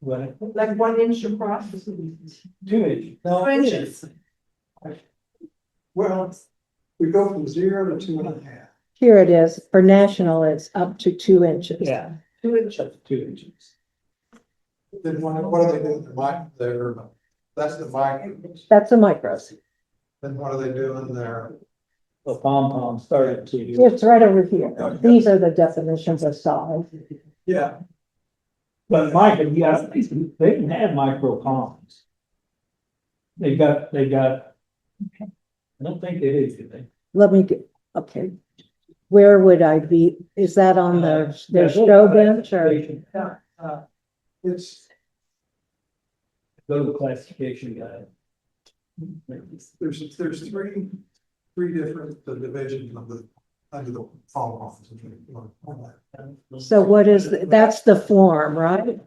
what, like 1 inch across. 2 inches. No, 2 inches. Well, we go from 0 to 2.5. Here it is. For national, it's up to 2 inches. Yeah, 2 inches. up to 2 inches. Then what are they doing? That's the micros. That's a micros. Then what are they doing there? The pom-pom started to. It's right over here. These are the definitions of size. Yeah. But Mike, yeah, they can have micro ponds. They got, I don't think they do they? Let me get, okay. Where would I be? Is that on their show bench or? It's, Go to the classification guide. there's three different divisions of the, under the pom-poms. So what is, that's the form, right?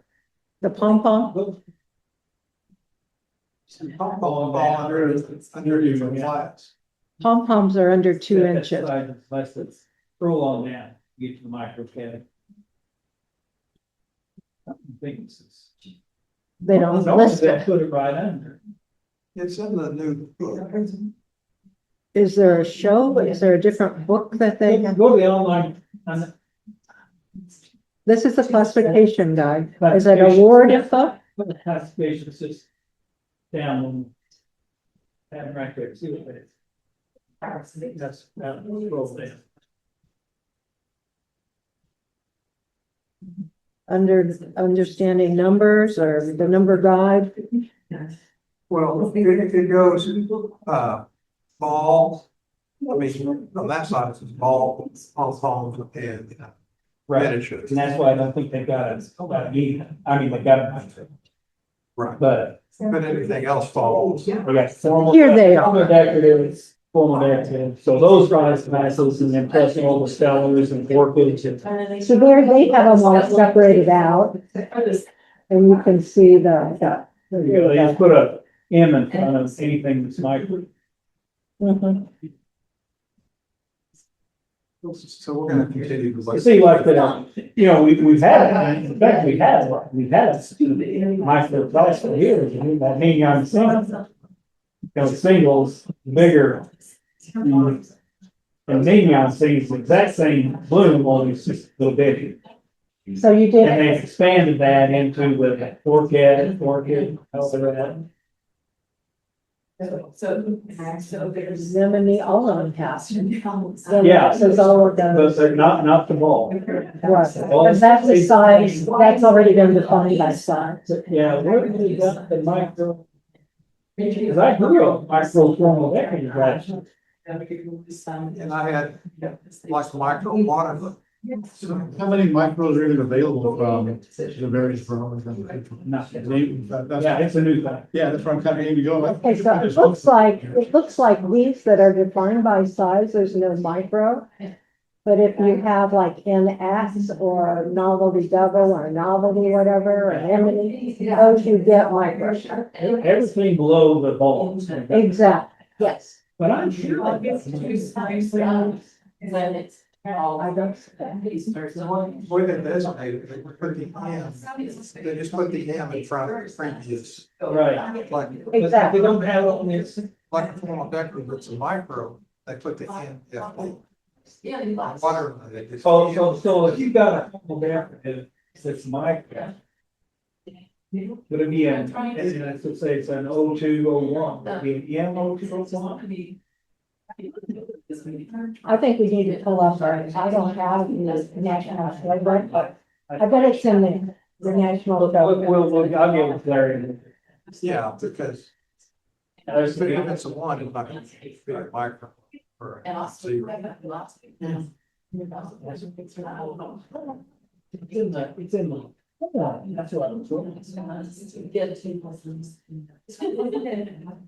The pom-pom? Pom-pom fall under different class. Pom-poms are under 2 That inches. side is less than, scroll on down, get to the micro category. I think it's this. They don't No, list they it. put it right under. It's in the new book. Is there a show? Is there a different book that they have? Go to the online. This is the classification guide. Is it award info? The classification is just down. And right there, see what it is. That's, scroll down. Under understanding numbers or the number guide? Well, it goes, ball, I mean, on that side, it's ball, pom-poms and Right, miniatures. and that's why I don't think they got it, I mean, they got it. Right, But but anything else falls. we got formal. Here they are. Formal decorative, so those guys, classes and then plus all the stellars and orchids and. So there, they have them all separated out. And you can see the. There you go, they just put a M in front of anything that's micro. Mhm. So we're gonna continue to You look. see, like, we've had, in fact, we've had micro class for years, and that mean young singles. Singles, bigger. And neon sees the exact same bloom, only it's just a little bigger. So you And did, they expanded that into the orchid, all the rest. So there's. Lemony, all of them have. Yeah. Says all of But those. they're not the ball. Right, and that's the size, that's already been defined by size. But yeah, where did they got the micro? Because I grew up micro formal decorative grass. And I had like micro water. How many micros are even available from the various firms? Nothing. That's- Yeah, it's a new thing. Yeah, that's where I'm kind of aiming to go. Okay, so it looks like these that are defined by size, there's no micro. But if you have like NS or novelty double or novelty whatever, or Emily, those you get micro. Everything below the ball. Exactly, yes. But I'm sure. I don't. The way they designate it, they put the M, they just put the M in front of the previous. Right. Like, Exactly. We don't have on this. like a formal decorative, it's a micro, they put the M, yeah. Water. they just- So if you've got a couple decorative, it's micro. Would it be an, let's say it's an 0201, would it be an M0201? I think we need to pull up our, I don't have the national flavor, but I bet it's in the national. I'll give it Larry. Yeah, because There's if it's a one, it's not gonna be a micro. Or a zero. It's in the. That's what I'm saying.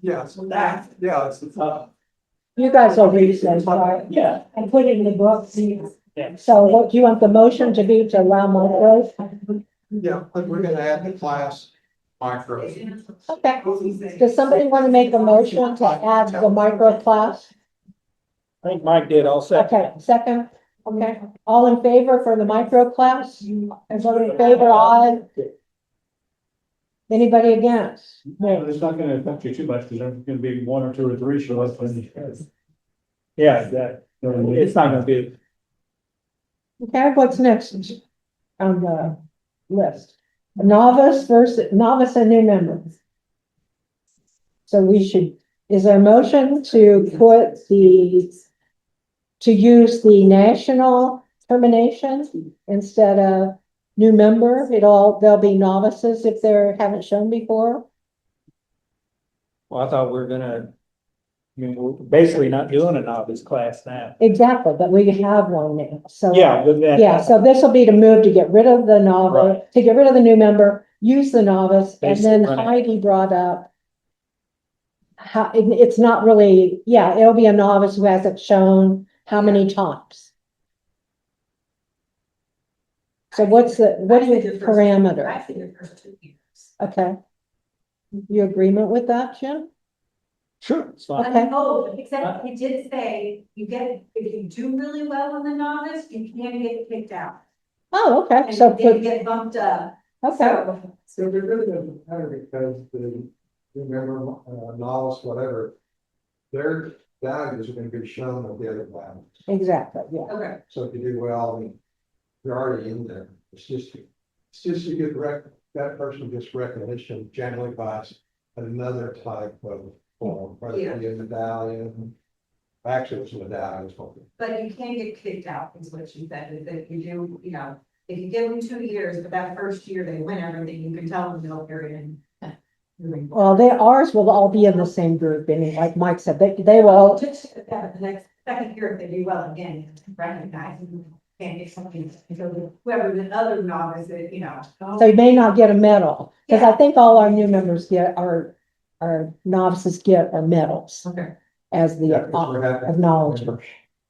Yeah, so that, yeah, it's the. You guys will read those, right? Yeah. And put it in the book. Yeah. So what do you want the motion to be to allow micros? Yeah, but we're gonna add the class micros. Okay. Does somebody want to make a motion to add the micro class? I think Mike did all set. Okay, second, okay, all in favor for the micro class? Everybody in favor, aye? Anybody against? No, it's not gonna affect you too much, because there's gonna be one or two or three show up. Yeah, that, it's not gonna be. Okay, what's next on the list? Novice versus novice and new members. So we should, is there a motion to put to use the national termination instead of new member? They'll be novices if they haven't shown before. Well, I thought we were gonna, I mean, we're basically not doing a novice class now. Exactly, but we have one now, so. Yeah, but that. Yeah, so this will be to move to get rid of the novice, to get rid of the new member, use the novice, and then Basically, right. Heidi brought up how, it's not really, yeah, it'll be a novice who hasn't shown how many times. So what are your parameter? I think the first 2 years. Okay. You agreement with that, Jim? Sure, it's fine. Okay. Oh, except he did say, if you do really well in the novice, you can get kicked out. Oh, okay, And so, then you get bumped up. okay, So, So it really doesn't matter because remember, novice, whatever, their values are gonna be shown with the other values. exactly, yeah. okay. So if you do well, I mean, you're already in there. It's just you get that person gets recognition generally by another type of form, whether it be a medallion. Actually, it's a medallion. But you can get kicked out, is what you said, is that you do, if you give them 2 years, but that first year they win everything, you can tell them they'll carry in. Well, ours will all be in the same group, and like Mike said, they will, Just the next, second year, if they do well again, recognize and get something, so whoever the other novice, so you may not get a medal, because I think all our new members get, our novices get our medals Okay. as the acknowledgement.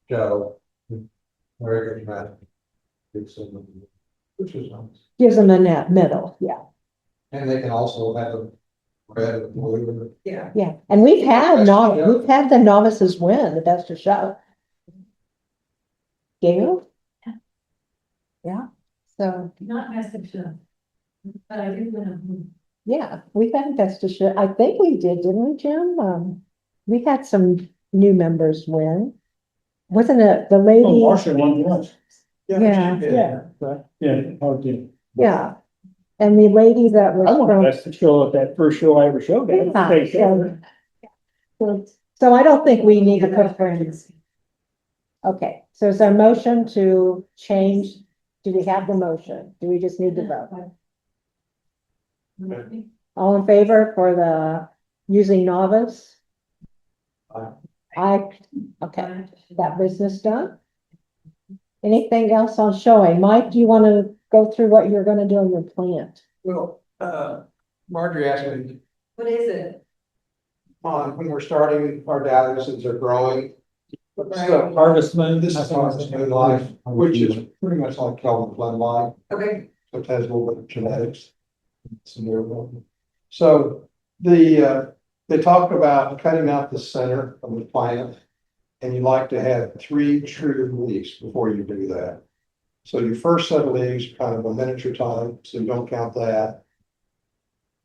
Joe. Very good man. Which is nice. Gives them a net medal, yeah, And they can also have a red and blue. Yeah. yeah, and we've had the novices win the best of show. Gail? Yeah, so, Not message them. But I do win. yeah, we've had best of show, I think we did, didn't we, Jim? We had some new members win. Wasn't it the Oh, lady? Marcia won once. Yeah, she did. yeah, Yeah, hard to. yeah, and the lady that was I won from. best show at that first show I ever showed. at. Yeah, so I don't think we need to put her in. Okay, so is there a motion to change? Do we have the motion? Do we just need to vote? All in favor for the using novice? Okay, that business done. Anything else on showing? Mike, do you want to go through what you're gonna do on your plant? Well, Marjorie asked me, What is it? when we're starting our dahlias as they're growing, So Harvest Moon. This is Harvest Moon Life, which is pretty much like Kelvin Floodlight. Okay. So it has a little bit of genetics. Some variable. So they talked about cutting out the center of the plant. And you like to have 3 true leaves before you do that. So your first set of leaves, kind of a miniature type, so you don't count that.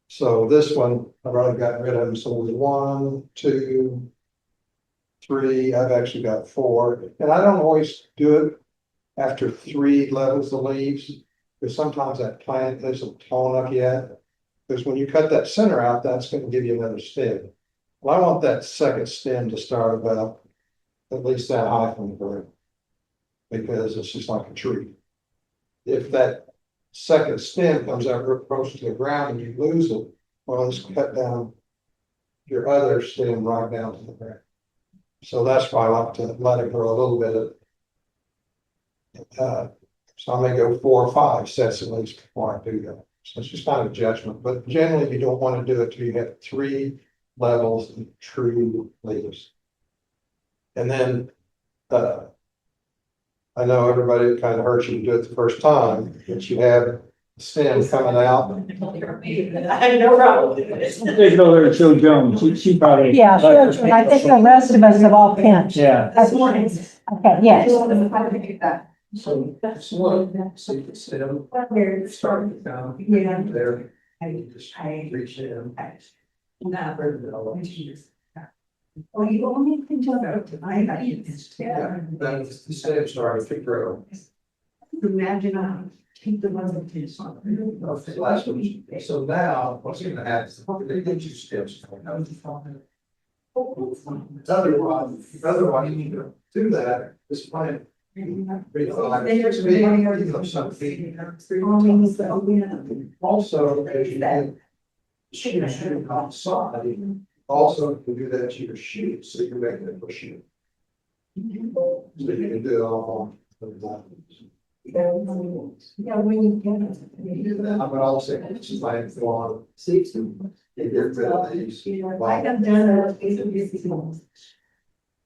So this one, I've already gotten rid of them, so there's 1, 2, 3, I've actually got 4. And I don't always do it after 3 levels of leaves, because sometimes that plant isn't tall enough yet. Because when you cut that center out, that's going to give you another stem. Well, I want that second stem to start about at least that high from the ground, because it's just like a tree. If that second stem comes out real close to the ground and you lose it, well, it's cut down your other stem right down to the ground. So that's why I like to let it grow a little bit. So I may go 4 or 5 sets of leaves before I do that. So it's just kind of judgment, but generally you don't want to do it till you have 3 levels of true leaves. And then, I know everybody kind of hurts you to do it the first time, but you have stem coming out. I have no problem with this. They go there and show Joan, she probably. Yeah, sure. I think the rest of us have all pinched. Yeah. That's morning. Okay, yes. So that's one, see the stem, starting down there, and just reach in. Oh, you only can tell that tonight. Yeah, that's the stem starting to grow. Imagine keep the ones that you saw. Okay, last one. So now, what's gonna happen is they get 2 stems. Otherwise, you do that, this plant. Also, as you get shooting outside, also you can do that to your shoot, so you're making it for shoot. So you can do it all on. Yeah, when you get it. I would also say, this is like on seats, they get rid of these. I have done it.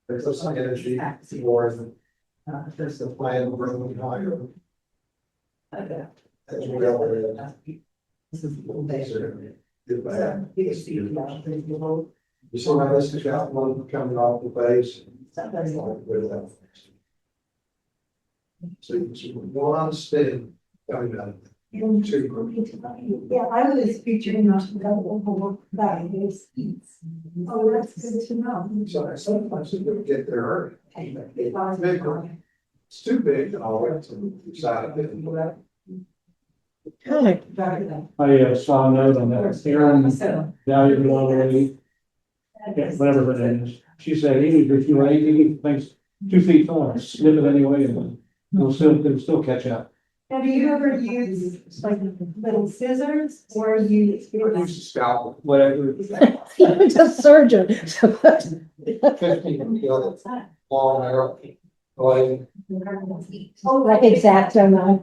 There's some energy for them. There's the plan room higher. As we go. This is a little bit. You see how this is got one coming off the base? So you see one stem coming out. Yeah, I was featuring on that is. Oh, that's good to know. So sometimes you don't get there early. It's too big and all went to the side of it. Okay. I saw a note on that, Aaron, Dahlia, whatever her name is. She said, even if you were 18, things 2 feet tall, snip it anyway, and it'll still catch up. Have you ever used like little scissors or you? Use a scalpel. Whatever. He's a surgeon. 15 long arrow. Blade. Oh, like X-Acto knife.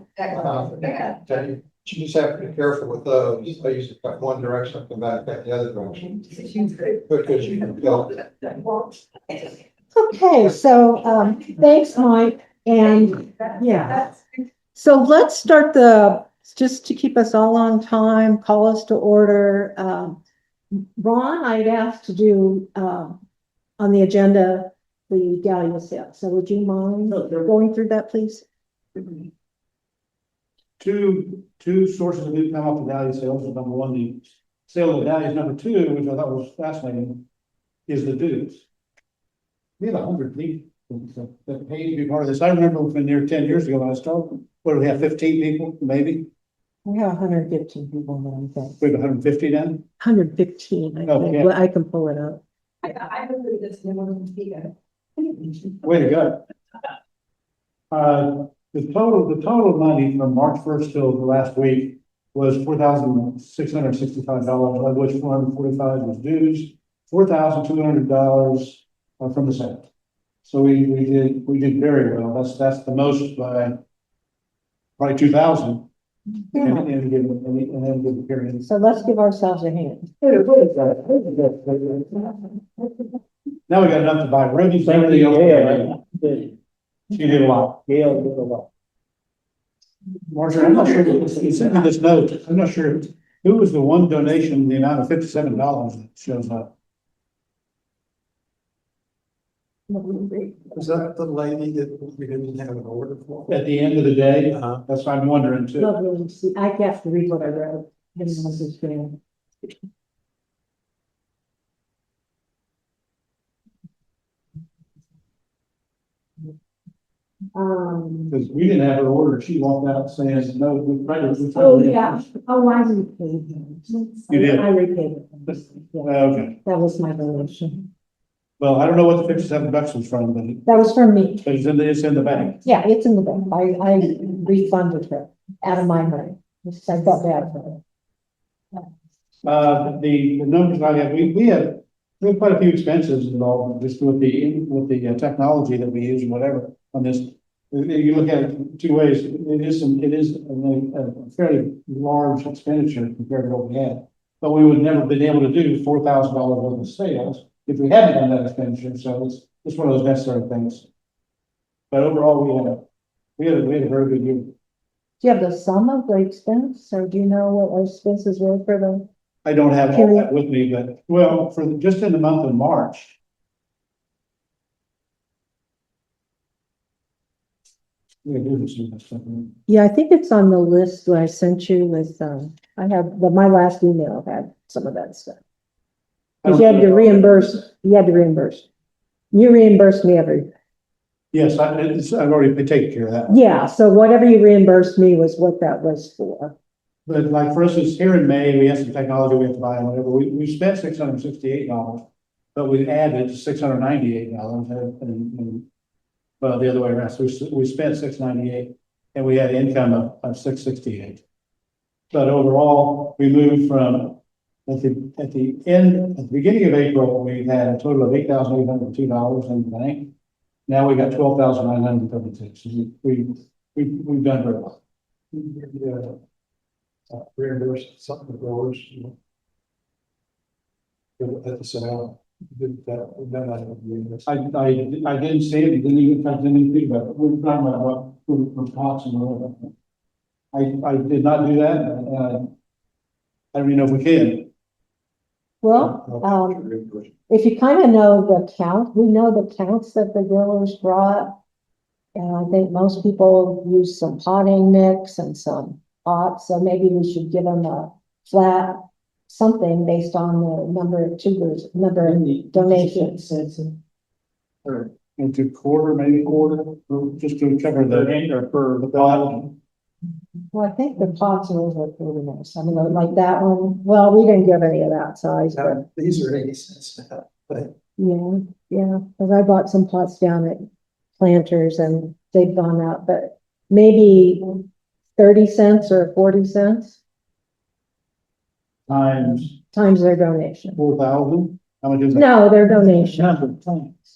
You just have to be careful with those. I use it back one direction, come back the other direction. Because you can feel it. Okay, so, thanks, Mike, and, yeah. So let's start just to keep us all on time, call us to order. Ron, I'd asked to do, on the agenda, the Dahlia sale. So would you mind going through that, please? Two sources of income off the Dahlia sales. Number one, the sale of Dahlias. Number 2, which I thought was fascinating, is the dues. We have 100 people that paid to be part of this. I remember when near 10 years ago when I started, what do we have, 15 people, maybe? We have 115 people now, I think. We have 150 then? 115, I Oh, think. yeah. Well, I can pull it up. I heard this one speaker. Way to go. The total money from March 1st till the last week was $4,665, of which $445 was dues, $4,200 from the Senate. So we did very well. That's the most by probably 2,000 in any given period. So let's give ourselves a hand. Now we got enough to buy rookies, Thank everything you, else. yeah. She did a lot. Gail did a lot. Marjorie, I'm not sure, you sent me this note, I'm not sure, who was the one donation, in the amount of $57 that shows up? Is that the lady that we didn't have an order for? At the end of the day, Uh-huh. that's what I'm wondering too. Lovely to see. I have to read what I wrote. Didn't understand. Because we didn't have her order, she walked out saying, no, we tried to. Oh, yeah. Oh, I repaid them. You did? I repaid them. Yeah, Okay, that was my donation. well, I don't know what the $57 was from, That was from me. but it's in the bank. Yeah, it's in the bank. I refunded her out of my money. I felt bad for her. The numbers I have, we have quite a few expenses involved just with the technology that we use and whatever on this. You look at it two ways, it is a fairly large expenditure compared to what we had. But we would never been able to do $4,000 worth of sales if we hadn't done that expenditure, so it's one of those necessary things. But overall, we had a very good year. Do you have the sum of the expense, or do you know what our expenses were for the? I don't have all that with me, but, well, just in the month of March. Yeah, there's some stuff in Yeah, I think it's on the list that I sent you with, I have, my last email had some of that stuff. there. Cause you had to reimburse. You reimbursed me every, Yes, I've already been taking care of that. yeah, so whatever you reimbursed me was what that was for. But like, for instance, here in May, we had some technology we have to buy and whatever, we spent $668, but we added $698 and well, the other way around, so we spent $698 and we had income of $668. But overall, we moved from, at the beginning of April, we had a total of $8,802 in the bank. Now we got $12,936. We've done very well. Reimburse something of growers, you know. At the sale, did that, then I would reimburse. I didn't see it, didn't even think about it. We're talking about what pots and whatever. I did not do that, I don't even know if we can. Well, if you kind of know the count, we know the counts that the growers brought. And I think most people use some potting mix and some pots, so maybe we should give them a flat something based on the number of tubers, number of donations. Or into quarter, maybe quarter, just to cover the pot. Well, I think the pots are over pretty nice. I mean, like that one, well, we didn't give any of that size, but These are 80 cents now, but yeah, because I bought some pots down at Planters and they've gone up, but maybe 30 cents or 40 cents Times their donation. 4,000, how much is that? No, their donation.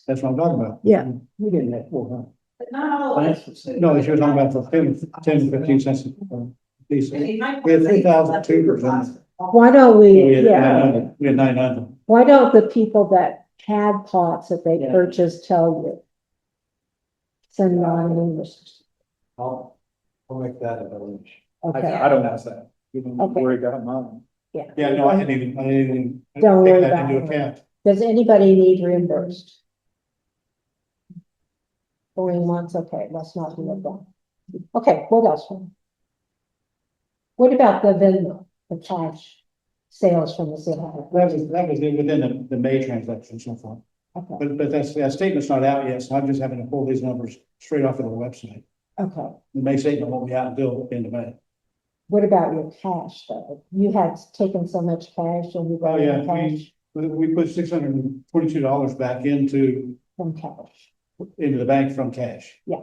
That's what I'm talking about. Yeah. We didn't have 400. But not all of it. No, she was talking about for 10, 15 cents. a piece. We had 3,000 tubers. Why don't we, yeah, We had 900. why don't the people that had pots that they purchased tell you? Send on English. I'll make that a donation. Okay, I don't ask that. You don't Okay. worry about mine. Yeah, no, I didn't even Don't take worry that about into it. account. does anybody need reimbursed? Going once, okay, let's not do it then. Okay, what else? What about the Venmo, the cash sales from the city? That was within the May transaction so far. Okay, But that statement's not out yet, so I'm just having to pull these numbers straight off of the website. okay. The May statement won't be out until the end of May. What about your cash though? You had taken so much cash and you Oh, got yeah, cash we put $622 back into from cash. the bank from cash. Yeah.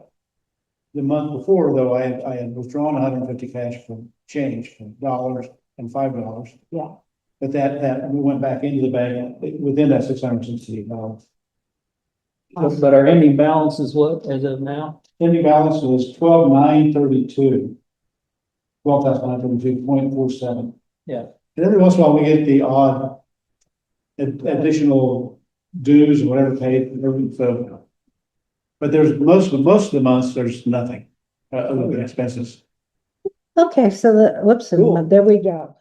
The month before, though, I had withdrawn 150 cash from change, from dollars and $5. Yeah. But that we went back into the bank within that $668. But our ending balance is what, as of now? Ending balance was 12,932. 12,932.47. Yeah. And every once in a while, we get the odd additional dues and whatever paid, and everything, so. But there's most of the months, there's nothing, other than expenses. Okay, so whoops, Cool. there we go.